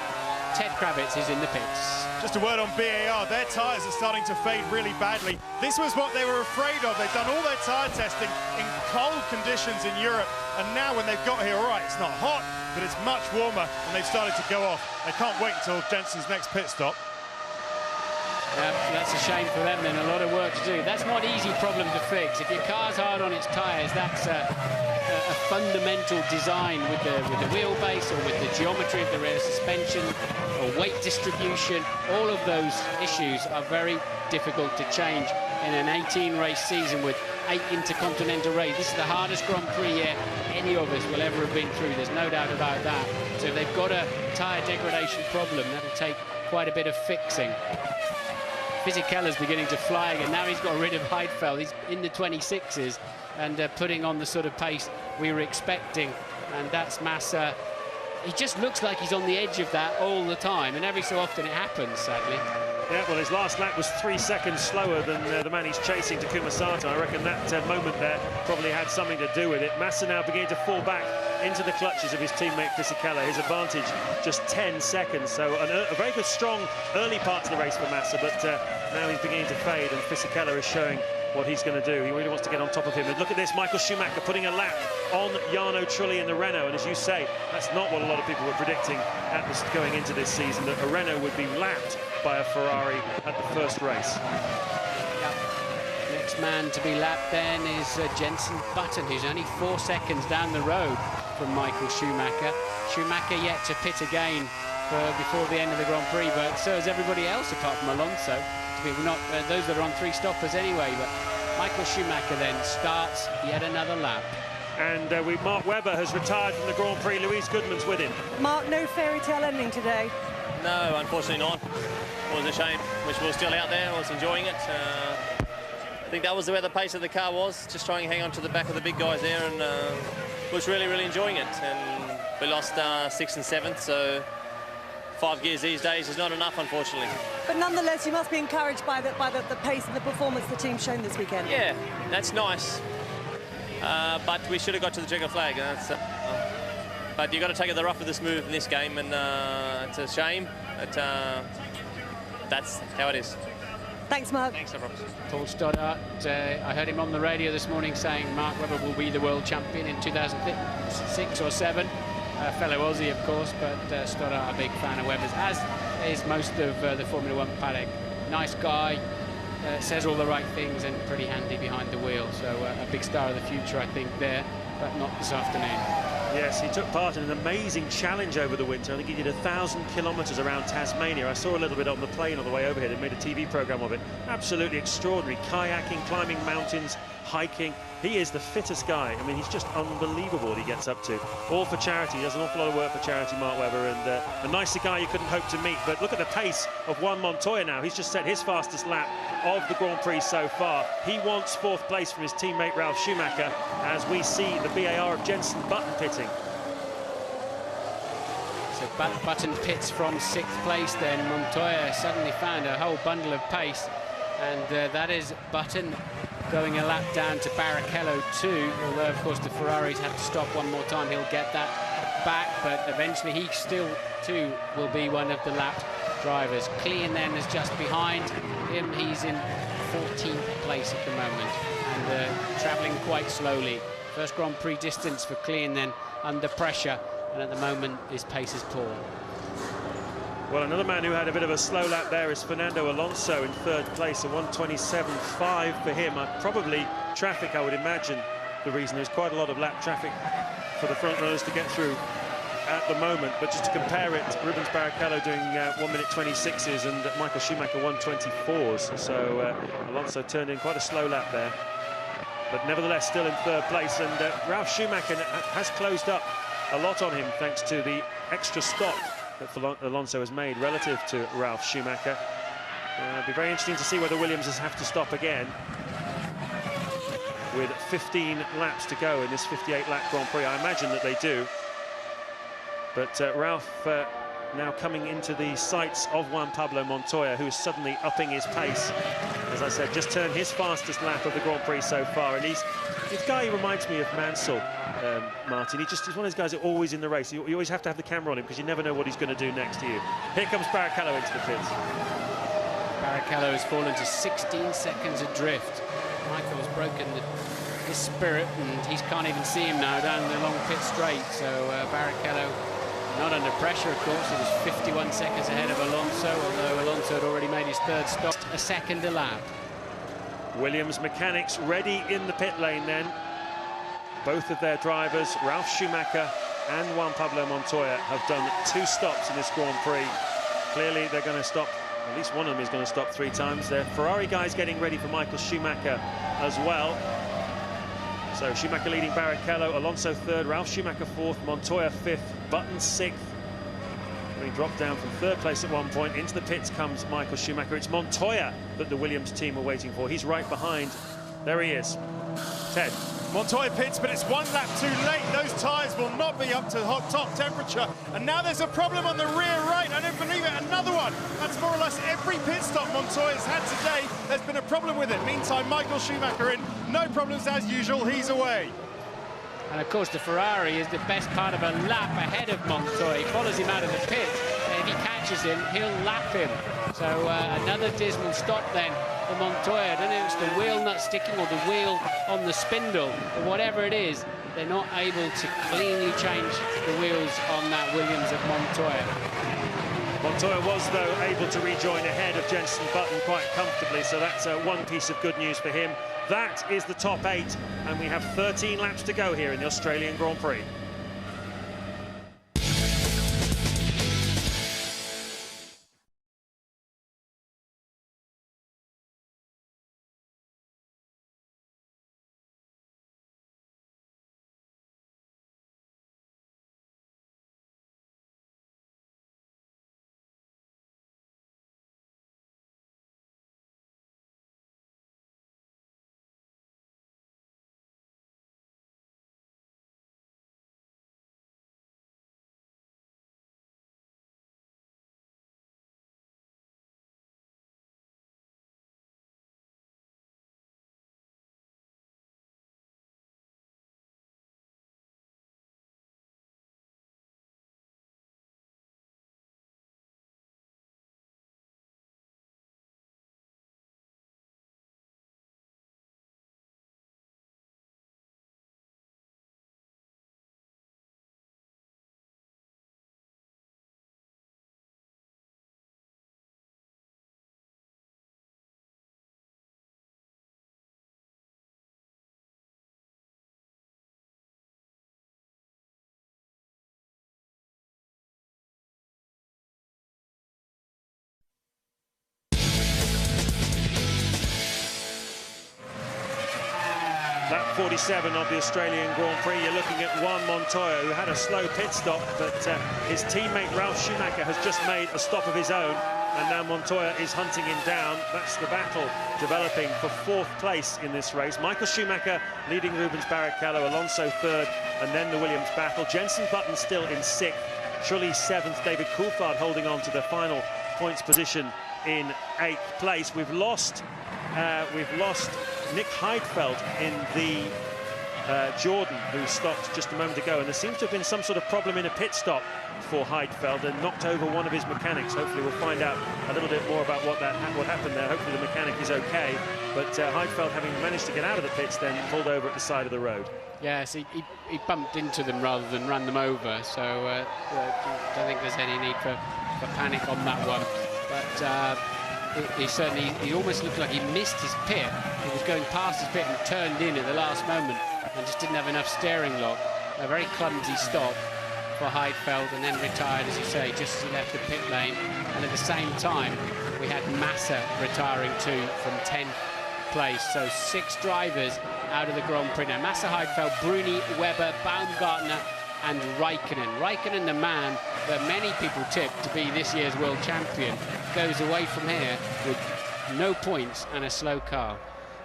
Ted Kravitz is in the pits. Just a word on BAR, their tyres are starting to fade really badly. This was what they were afraid of. They've done all their tyre testing in cold conditions in Europe, and now when they've got here, all right, it's not hot, but it's much warmer, and they've started to go off. They can't wait until Jenson's next pit stop. Yeah, that's a shame for them then, a lot of work to do. That's not an easy problem to fix. If your car's hard on its tyres, that's a fundamental design with the wheelbase, or with the geometry of the rear suspension, or weight distribution. All of those issues are very difficult to change in an 18-race season with 8 intercontinental races. This is the hardest Grand Prix year any of us will ever have been through. There's no doubt about that. So if they've got a tyre degradation problem, that'll take quite a bit of fixing. Fisichella's beginning to fly again. Now he's got rid of Heidfeld. He's in the 26s and putting on the sort of pace we were expecting. And that's Massa. He just looks like he's on the edge of that all the time, and every so often it happens, sadly. Yeah, well, his last lap was 3 seconds slower than the man he's chasing, Takuma Sato. I reckon that moment there probably had something to do with it. Massa now beginning to fall back into the clutches of his teammate Fisichella. His advantage just 10 seconds, so a very good, strong early part to the race for Massa, but now he's beginning to fade, and Fisichella is showing what he's going to do. He really wants to get on top of him. And look at this, Michael Schumacher putting a lap on Jarno Trulli in the Renault, and as you say, that's not what a lot of people were predicting at this, going into this season, that a Renault would be lapped by a Ferrari at the first race. Yep. Next man to be lapped then is Jenson Button, who's only 4 seconds down the road from Michael Schumacher. Schumacher yet to pit again before the end of the Grand Prix, but so is everybody else apart from Alonso. Not those that are on 3 stoppers anyway, but Michael Schumacher then starts yet another lap. And Mark Webber has retired from the Grand Prix. Louise Goodman's with him. Mark, no fairy tale ending today. No, unfortunately not. It was a shame. Wish we were still out there. I was enjoying it. I think that was where the pace of the car was, just trying to hang on to the back of the big guys there, and was really, really enjoying it. And we lost 6th and 7th, so 5 gears these days is not enough, unfortunately. But nonetheless, you must be encouraged by the pace and the performance the team's shown this weekend. Yeah, that's nice. But we should have got to the checkered flag. But you've got to take it the rough with the smooth in this game, and it's a shame. But that's how it is. Thanks, Mark. Thanks, no problem. Paul Stoddart, I heard him on the radio this morning saying Mark Webber will be the world champion in 2006 or 7. Fellow Aussie, of course, but Stoddart, a big fan of Webber's, as is most of the Formula 1 paddock. Nice guy, says all the right things, and pretty handy behind the wheel. So a big star of the future, I think, there, but not this afternoon. Yes, he took part in an amazing challenge over the winter. I think he did 1,000 kilometres around Tasmania. I saw a little bit on the plane on the way over here. They made a TV programme of it. Absolutely extraordinary. Kayaking, climbing mountains, hiking. He is the fittest guy. I mean, he's just unbelievable what he gets up to. All for charity. He does an awful lot of work for charity, Mark Webber, and a nicer guy you couldn't hope to meet. But look at the pace of Juan Montoya now. He's just set his fastest lap of the Grand Prix so far. He wants 4th place from his teammate Ralf Schumacher, as we see the BAR of Jenson Button pitting. So Button pits from 6th place then. Montoya suddenly found a whole bundle of pace, and that is Button going a lap down to Barrichello too, although of course the Ferraris have to stop one more time. He'll get that back, but eventually he still too will be one of the lapped drivers. Klein then is just behind him. He's in 14th place at the moment, and travelling quite slowly. First Grand Prix distance for Klein then, under pressure, and at the moment his pace is poor. Well, another man who had a bit of a slow lap there is Fernando Alonso in 3rd place, a 1:27.5 for him. Probably traffic, I would imagine, the reason. There's quite a lot of lap traffic for the front runners to get through at the moment. But just to compare it, Rubens Barrichello doing 1:26s and Michael Schumacher 1:24s. So Alonso turned in quite a slow lap there, but nevertheless still in 3rd place. And Ralf Schumacher has closed up a lot on him thanks to the extra stop that Alonso has made relative to Ralf Schumacher. It'll be very interesting to see whether Williams have to stop again with 15 laps to go in this 58-lap Grand Prix. I imagine that they do. But Ralf now coming into the sights of Juan Pablo Montoya, who is suddenly upping his pace. As I said, just turned his fastest lap of the Grand Prix so far. And this guy, he reminds me of Mansell, Martin. He's one of those guys that are always in the race. You always have to have the camera on him because you never know what he's going to do next to you. Here comes Barrichello into the pits. Barrichello has fallen to 16 seconds adrift. Michael's broken his spirit, and he can't even see him now down the long pit straight. So Barrichello not under pressure, of course. He was 51 seconds ahead of Alonso, although Alonso had already made his 3rd stop, a second a lap. Williams mechanics ready in the pit lane then. Both of their drivers, Ralf Schumacher and Juan Pablo Montoya, have done 2 stops in this Grand Prix. Clearly they're going to stop, at least one of them is going to stop 3 times. The Ferrari guys getting ready for Michael Schumacher as well. So Schumacher leading Barrichello, Alonso 3rd, Ralf Schumacher 4th, Montoya 5th, Button 6th. He dropped down from third place at one point. Into the pits comes Michael Schumacher. It's Montoya that the Williams team are waiting for. He's right behind. There he is. Ted. Montoya pits, but it's one lap too late. Those tyres will not be up to hot top temperature. And now there's a problem on the rear right. I don't believe it. Another one. That's more or less every pit stop Montoya's had today. There's been a problem with it. Meantime, Michael Schumacher in. No problems as usual. He's away. And of course, the Ferrari is the best part of a lap ahead of Montoya. He follows him out of the pit. And if he catches him, he'll lap him. So another dismal stop then for Montoya. I don't know if it's the wheel not sticking or the wheel on the spindle, but whatever it is, they're not able to cleanly change the wheels on that Williams of Montoya. Montoya was, though, able to rejoin ahead of Jenson Button quite comfortably, so that's one piece of good news for him. That is the top 8, and we have 13 laps to go here in the Australian Grand Prix. Lap 47 of the Australian Grand Prix. You're looking at Juan Montoya, who had a slow pit stop, but his teammate Ralf Schumacher has just made a stop of his own, and now Montoya is hunting him down. That's the battle developing for 4th place in this race. Michael Schumacher leading Rubens Barrichello, Alonso 3rd, and then the Williams battle. Jenson Button still in 6th, Trulli 7th, David Coulthard holding on to the final points position in 8th place. We've lost Nick Heidfeld in the Jordan, who stopped just a moment ago, and there seems to have been some sort of problem in a pit stop for Heidfeld and knocked over one of his mechanics. Hopefully we'll find out a little bit more about what happened there. Hopefully the mechanic is okay, but Heidfeld, having managed to get out of the pits, then pulled over at the side of the road. Yes, he bumped into them rather than ran them over, so I don't think there's any need for panic on that one. But he almost looked like he missed his pit. He was going past his pit and turned in at the last moment and just didn't have enough steering lock. A very clumsy stop for Heidfeld, and then retired, as you say, just as he left the pit lane. And at the same time, we had Massa retiring too from 10th place. So 6 drivers out of the Grand Prix now. Massa, Heidfeld, Bruni, Webber, Baumgartner and Raikkonen. Raikkonen, the man that many people tipped to be this year's world champion, goes away from here with no points and a slow car.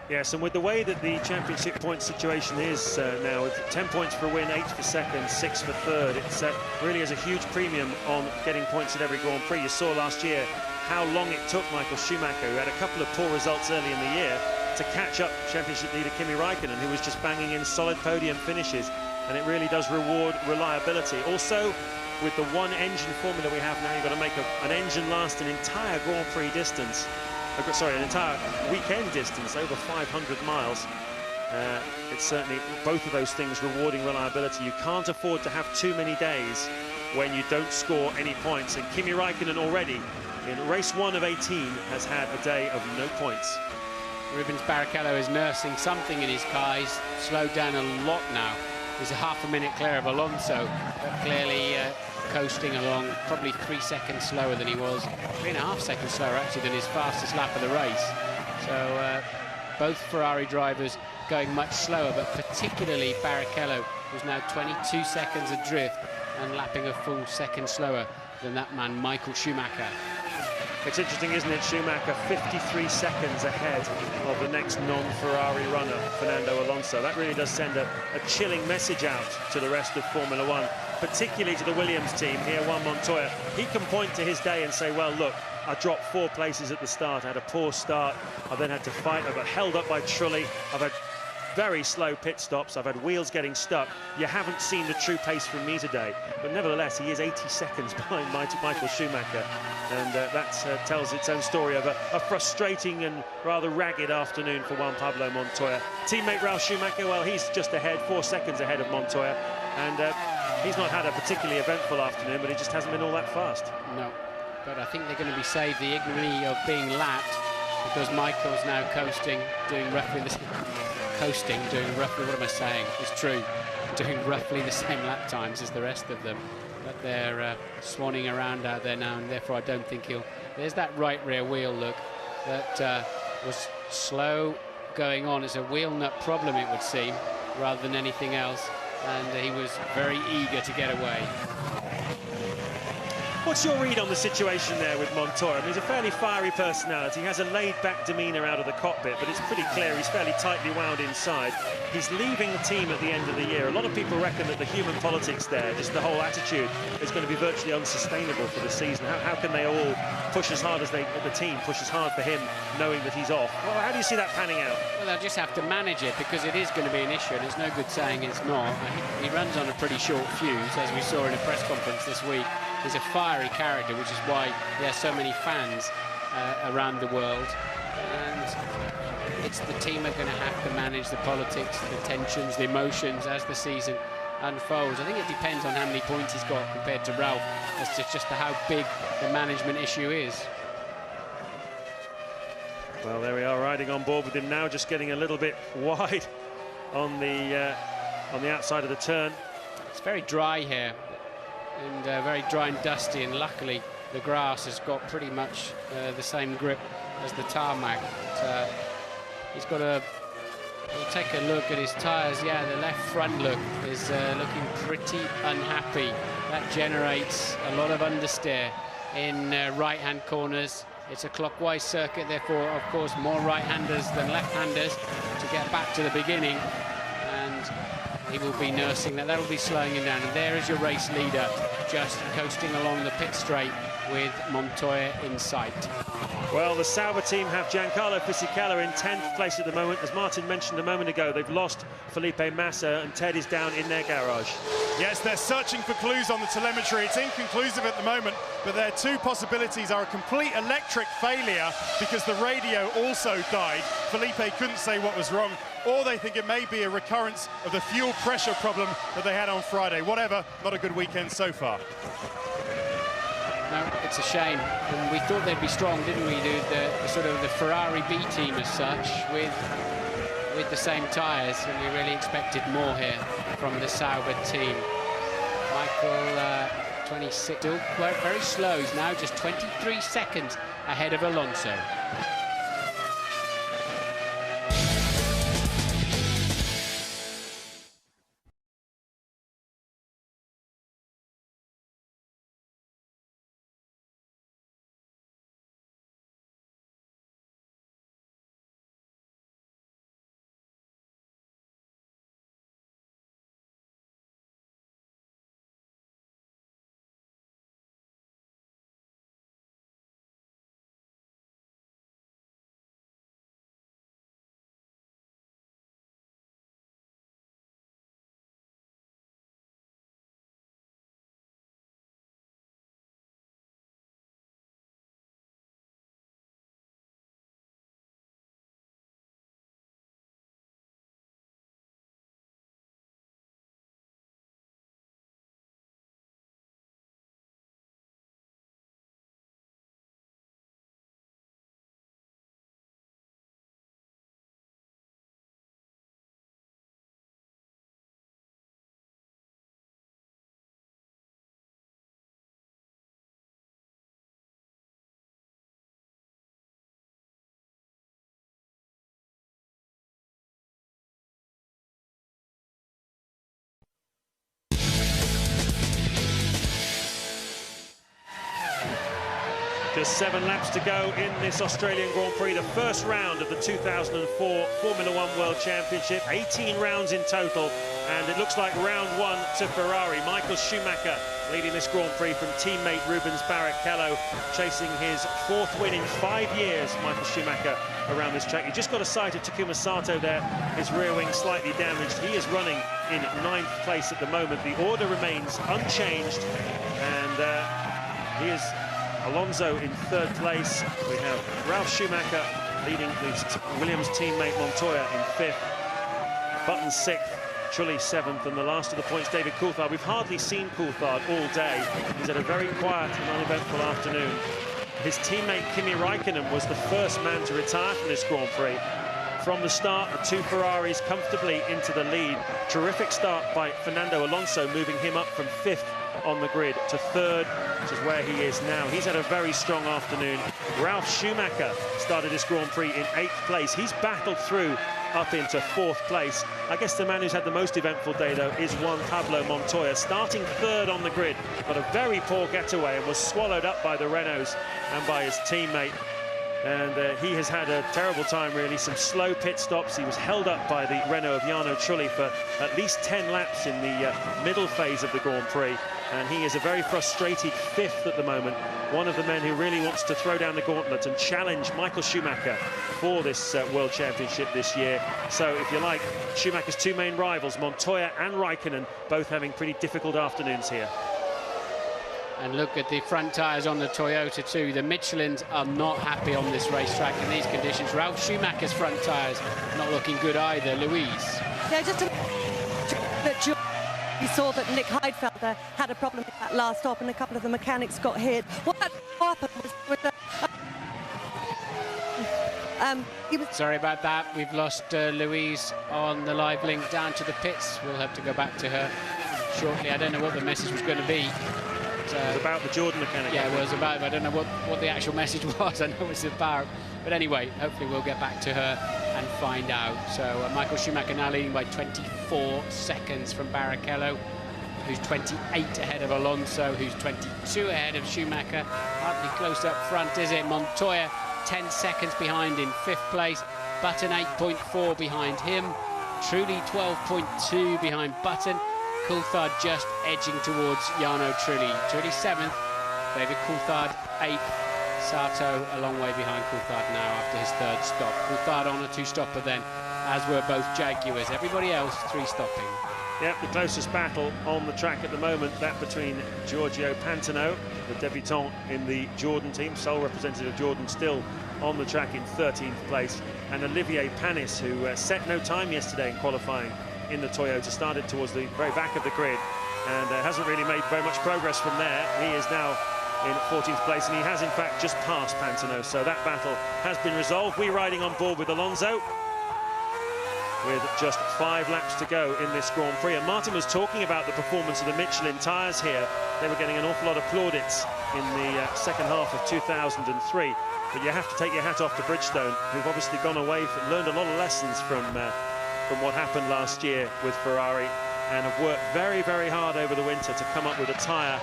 Yes, and with the way that the championship point situation is now, with 10 points for a win, 8 for second, 6 for third, it really is a huge premium on getting points at every Grand Prix. You saw last year how long it took Michael Schumacher, who had a couple of poor results early in the year, to catch up championship leader Kimi Raikkonen, who was just banging in solid podium finishes. And it really does reward reliability. Also, with the one-engine formula we have now, you've got to make an engine last an entire Grand Prix distance. Sorry, an entire weekend distance, over 500 miles. It's certainly both of those things rewarding reliability. You can't afford to have too many days when you don't score any points. And Kimi Raikkonen already, in race 1 of 18, has had a day of no points. Rubens Barrichello is nursing something in his car. He's slowed down a lot now. He's a half a minute clear of Alonso, but clearly coasting along, probably 3 seconds slower than he was, 3.5 seconds slower actually than his fastest lap of the race. So both Ferrari drivers going much slower, but particularly Barrichello, who's now 22 seconds adrift and lapping a full second slower than that man, Michael Schumacher. It's interesting, isn't it? Schumacher 53 seconds ahead of the next non-Ferrari runner, Fernando Alonso. That really does send a chilling message out to the rest of Formula One, particularly to the Williams team here, Juan Montoya. He can point to his day and say, well, look, I dropped 4 places at the start. I had a poor start. I then had to fight. I got held up by Trulli. I've had very slow pit stops. I've had wheels getting stuck. You haven't seen the true pace from me today. But nevertheless, he is 80 seconds behind Michael Schumacher. And that tells its own story of a frustrating and rather ragged afternoon for Juan Pablo Montoya. Teammate Ralf Schumacher, well, he's just ahead, 4 seconds ahead of Montoya. And he's not had a particularly eventful afternoon, but he just hasn't been all that fast. No, but I think they're going to be saved the ignominy of being lapped, because Michael's now coasting, doing roughly the same. What am I saying? It's true, doing roughly the same lap times as the rest of them. But they're swanning around out there now, and therefore I don't think he'll... There's that right rear wheel, look, that was slow going on. It's a wheel nut problem, it would seem, rather than anything else, and he was very eager to get away. What's your read on the situation there with Montoya? I mean, he's a fairly fiery personality. He has a laid-back demeanour out of the cockpit, but it's pretty clear he's fairly tightly wound inside. He's leaving the team at the end of the year. A lot of people reckon that the human politics there, just the whole attitude, is going to be virtually unsustainable for the season. How can they all push as hard as the team push as hard for him, knowing that he's off? Well, how do you see that panning out? Well, they'll just have to manage it, because it is going to be an issue, and it's no good saying it's not. He runs on a pretty short fuse, as we saw in a press conference this week. He's a fiery character, which is why he has so many fans around the world. And it's the team are going to have to manage the politics, the tensions, the emotions as the season unfolds. I think it depends on how many points he's got compared to Ralf as to just how big the management issue is. Well, there we are, riding on board with him now, just getting a little bit wide on the outside of the turn. It's very dry here, and very dry and dusty, and luckily the grass has got pretty much the same grip as the tarmac. But, he's got a... We'll take a look at his tyres. Yeah, the left front look is looking pretty unhappy. That generates a lot of understeer in right-hand corners. It's a clockwise circuit, therefore, of course, more right-handers than left-handers to get back to the beginning. And he will be nursing that. That'll be slowing him down. And there is your race leader, just coasting along the pit straight with Montoya in sight. Well, the Sauber team have Giancarlo Fisichella in 10th place at the moment. As Martin mentioned a moment ago, they've lost Felipe Massa, and Ted is down in their garage. Yes, they're searching for clues on the telemetry. It's inconclusive at the moment, but their 2 possibilities are a complete electric failure because the radio also died. Felipe couldn't say what was wrong, or they think it may be a recurrence of the fuel pressure problem that they had on Friday. Whatever, not a good weekend so far. No, it's a shame. And we thought they'd be strong, didn't we, dude? The sort of the Ferrari B team as such, with the same tyres, and we really expected more here from the Sauber team. Michael, 26, still very slow. He's now just 23 seconds ahead of Alonso. Just 7 laps to go in this Australian Grand Prix, the first round of the 2004 Formula 1 World Championship. 18 rounds in total, and it looks like round 1 to Ferrari. Michael Schumacher leading this Grand Prix from teammate Rubens Barrichello, chasing his 4th win in 5 years, Michael Schumacher, around this track. He just got a sight of Takuma Sato there, his rear wing slightly damaged. He is running in 9th place at the moment. The order remains unchanged, and he is Alonso in 3rd place. We have Ralf Schumacher leading his Williams teammate Montoya in 5th, Button 6th, Trulli 7th, and the last of the points, David Coulthard. We've hardly seen Coulthard all day. He's had a very quiet and uneventful afternoon. His teammate Kimi Raikkonen was the first man to retire from this Grand Prix. From the start, the 2 Ferraris comfortably into the lead. Terrific start by Fernando Alonso, moving him up from 5th on the grid to 3rd, which is where he is now. He's had a very strong afternoon. Ralf Schumacher started this Grand Prix in 8th place. He's battled through up into 4th place. I guess the man who's had the most eventful day, though, is Juan Pablo Montoya, starting 3rd on the grid. Got a very poor getaway and was swallowed up by the Renaults and by his teammate. And he has had a terrible time, really. Some slow pit stops. He was held up by the Renault of Jarno Trulli for at least 10 laps in the middle phase of the Grand Prix. And he is a very frustrated 5th at the moment. One of the men who really wants to throw down the gauntlet and challenge Michael Schumacher for this World Championship this year. So, if you like, Schumacher's 2 main rivals, Montoya and Raikkonen, both having pretty difficult afternoons here. And look at the front tyres on the Toyota too. The Michelins are not happy on this racetrack in these conditions. Ralf Schumacher's front tyres not looking good either. Louise. Yeah, just that you saw that Nick Heidfelder had a problem with that last stop, and a couple of the mechanics got hit. What happened was with the, Sorry about that. We've lost Louise on the live link down to the pits. We'll have to go back to her shortly. I don't know what the message was going to be. It was about the Jordan mechanic. Yeah, it was about. I don't know what the actual message was. I know it's about. But anyway, hopefully we'll get back to her and find out. So Michael Schumacher now leading by 24 seconds from Barrichello, who's 28 ahead of Alonso, who's 22 ahead of Schumacher. Hardly close up front, is it? Montoya 10 seconds behind in 5th place. Button 8.4 behind him. Trulli 12.2 behind Button. Coulthard just edging towards Jarno Trulli. Trulli 7th, David Coulthard 8th. Sato a long way behind Coulthard now after his 3rd stop. Coulthard on a 2-stopper then, as were both Jaguars. Everybody else 3-stopping. Yep, the closest battle on the track at the moment, that between Giorgio Pantano, the debutant in the Jordan team, sole representative of Jordan, still on the track in 13th place, and Olivier Panis, who set no time yesterday in qualifying in the Toyota, started towards the very back of the grid and hasn't really made very much progress from there. He is now in 14th place, and he has in fact just passed Pantano, so that battle has been resolved. We're riding on board with Alonso with just 5 laps to go in this Grand Prix, and Martin was talking about the performance of the Michelin tyres here. They were getting an awful lot of plaudits in the second half of 2003, but you have to take your hat off to Bridgestone, who've obviously gone away, learned a lot of lessons from what happened last year with Ferrari, and have worked very, very hard over the winter to come up with a tyre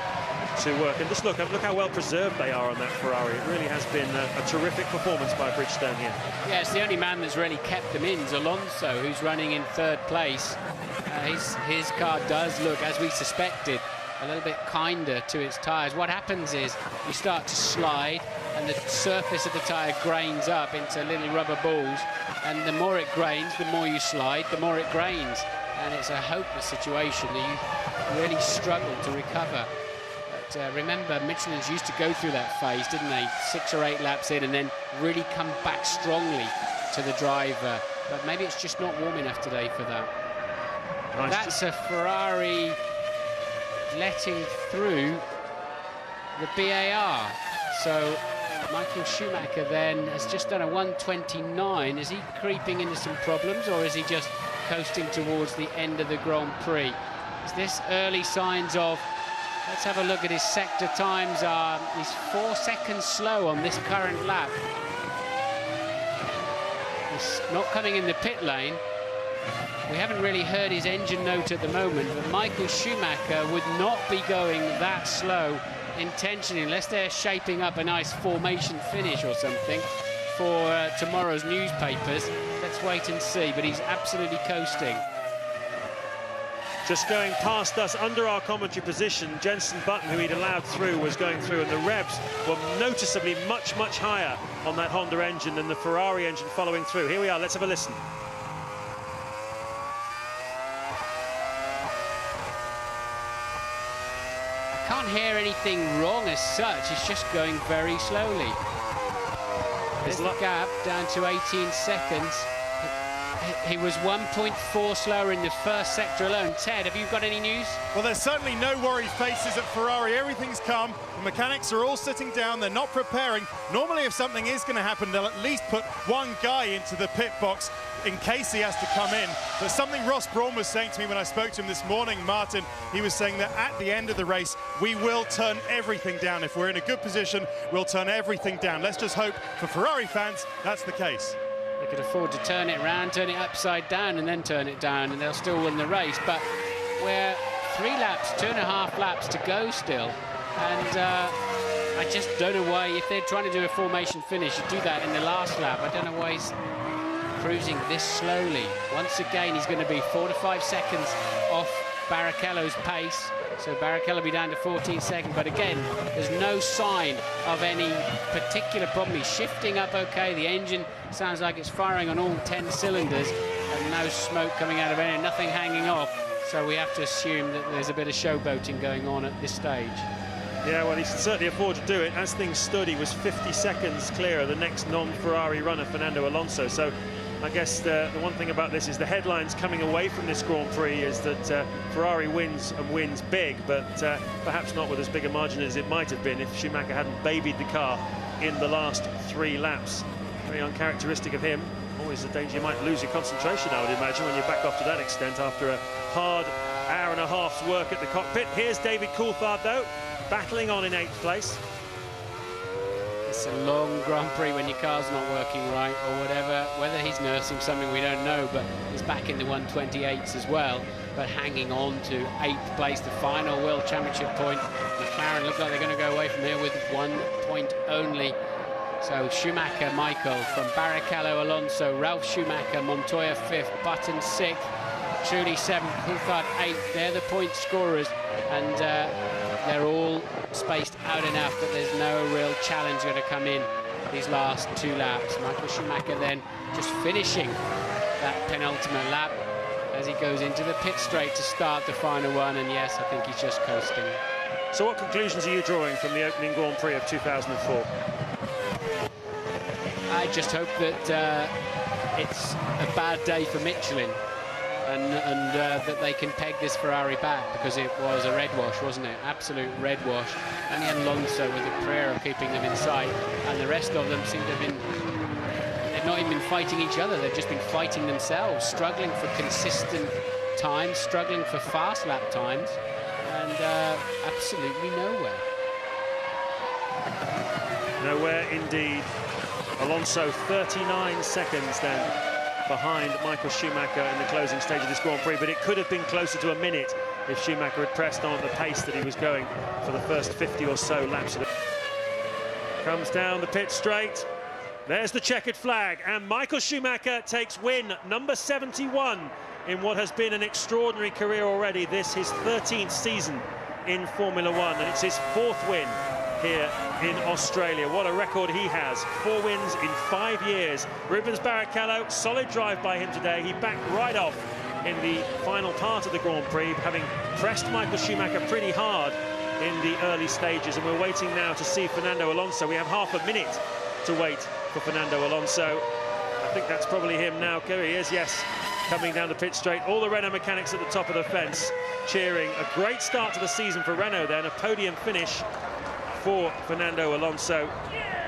to work. And just look how well preserved they are on that Ferrari. It really has been a terrific performance by Bridgestone here. Yeah, it's the only man that's really kept them in is Alonso, who's running in 3rd place. His car does look, as we suspected, a little bit kinder to its tyres. What happens is you start to slide and the surface of the tyre grains up into little rubber balls, and the more it grains, the more you slide, the more it grains, and it's a hopeless situation that you really struggle to recover. But remember, Michelin's used to go through that phase, didn't they? 6 or 8 laps in and then really come back strongly to the driver, but maybe it's just not warm enough today for that. Nice. That's a Ferrari letting through the BAR. So Michael Schumacher then has just done a 1:29. Is he creeping into some problems, or is he just coasting towards the end of the Grand Prix? Is this early signs of, let's have a look at his sector times. He's 4 seconds slow on this current lap. He's not coming in the pit lane. We haven't really heard his engine note at the moment, but Michael Schumacher would not be going that slow intentionally, unless they're shaping up a nice formation finish or something for tomorrow's newspapers. Let's wait and see, but he's absolutely coasting. Just going past us under our commentary position, Jenson Button, who he'd allowed through, was going through, and the revs were noticeably much higher on that Honda engine than the Ferrari engine following through. Here we are, let's have a listen. I can't hear anything wrong as such, it's just going very slowly. There's the gap down to 18 seconds. He was 1.4 slower in the first sector alone. Ted, have you got any news? Well, there's certainly no worried faces at Ferrari. Everything's calm. The mechanics are all sitting down. They're not preparing. Normally, if something is going to happen, they'll at least put one guy into the pit box in case he has to come in. But something Ross Brawn was saying to me when I spoke to him this morning, Martin, he was saying that at the end of the race, we will turn everything down. If we're in a good position, we'll turn everything down. Let's just hope for Ferrari fans that's the case. They could afford to turn it around, turn it upside down, and then turn it down, and they'll still win the race. But we're 3 laps, 2.5 laps to go still. And I just don't know why, if they're trying to do a formation finish, you do that in the last lap. I don't know why he's cruising this slowly. Once again, he's going to be 4 to 5 seconds off Barrichello's pace. So Barrichello will be down to 14 seconds, but again, there's no sign of any particular problem. He's shifting up okay, the engine sounds like it's firing on all 10 cylinders, and no smoke coming out of it, nothing hanging off. So we have to assume that there's a bit of showboating going on at this stage. Yeah, well, he can certainly afford to do it. As things stood, he was 50 seconds clear of the next non-Ferrari runner, Fernando Alonso. So I guess the one thing about this is the headlines coming away from this Grand Prix is that Ferrari wins and wins big, but perhaps not with as big a margin as it might have been if Schumacher hadn't babied the car in the last 3 laps. Very uncharacteristic of him. Always a danger you might lose your concentration, I would imagine, when you're back off to that extent after a hard hour and a half's work at the cockpit. Here's David Coulthard, though, battling on in 8th place. It's a long Grand Prix when your car's not working right or whatever. Whether he's nursing something, we don't know, but he's back in the 128s as well, but hanging on to 8th place, the final World Championship point. McLaren look like they're going to go away from here with 1 point only. So Schumacher, Michael, from Barrichello, Alonso, Ralf Schumacher, Montoya 5th, Button 6th, Trulli 7th, Coulthard 8th. They're the point scorers, and they're all spaced out enough that there's no real challenge going to come in these last 2 laps. Michael Schumacher then just finishing that penultimate lap as he goes into the pit straight to start the final one, and yes, I think he's just coasting. So what conclusions are you drawing from the opening Grand Prix of 2004? I just hope that it's a bad day for Michelin, and that they can peg this Ferrari back, because it was a red wash, wasn't it? Absolute red wash. Only Alonso with a prayer of keeping them in sight, and the rest of them seem to have been, they've not even been fighting each other, they've just been fighting themselves, struggling for consistent times, struggling for fast lap times, and absolutely nowhere. Nowhere indeed. Alonso 39 seconds then behind Michael Schumacher in the closing stage of this Grand Prix, but it could have been closer to a minute if Schumacher had pressed on at the pace that he was going for the first 50 or so laps. Comes down the pit straight. There's the checkered flag, and Michael Schumacher takes win number 71 in what has been an extraordinary career already. This his 13th season in Formula One, and it's his 4th win here in Australia. What a record he has. 4 wins in 5 years. Rubens Barrichello, solid drive by him today. He backed right off in the final part of the Grand Prix, having pressed Michael Schumacher pretty hard in the early stages, and we're waiting now to see Fernando Alonso. We have half a minute to wait for Fernando Alonso. I think that's probably him now. Here he is, yes, coming down the pit straight. All the Renault mechanics at the top of the fence cheering. A great start to the season for Renault then, a podium finish for Fernando Alonso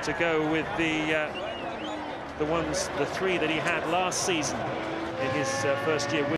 to go with the 3 that he had last season in his first year.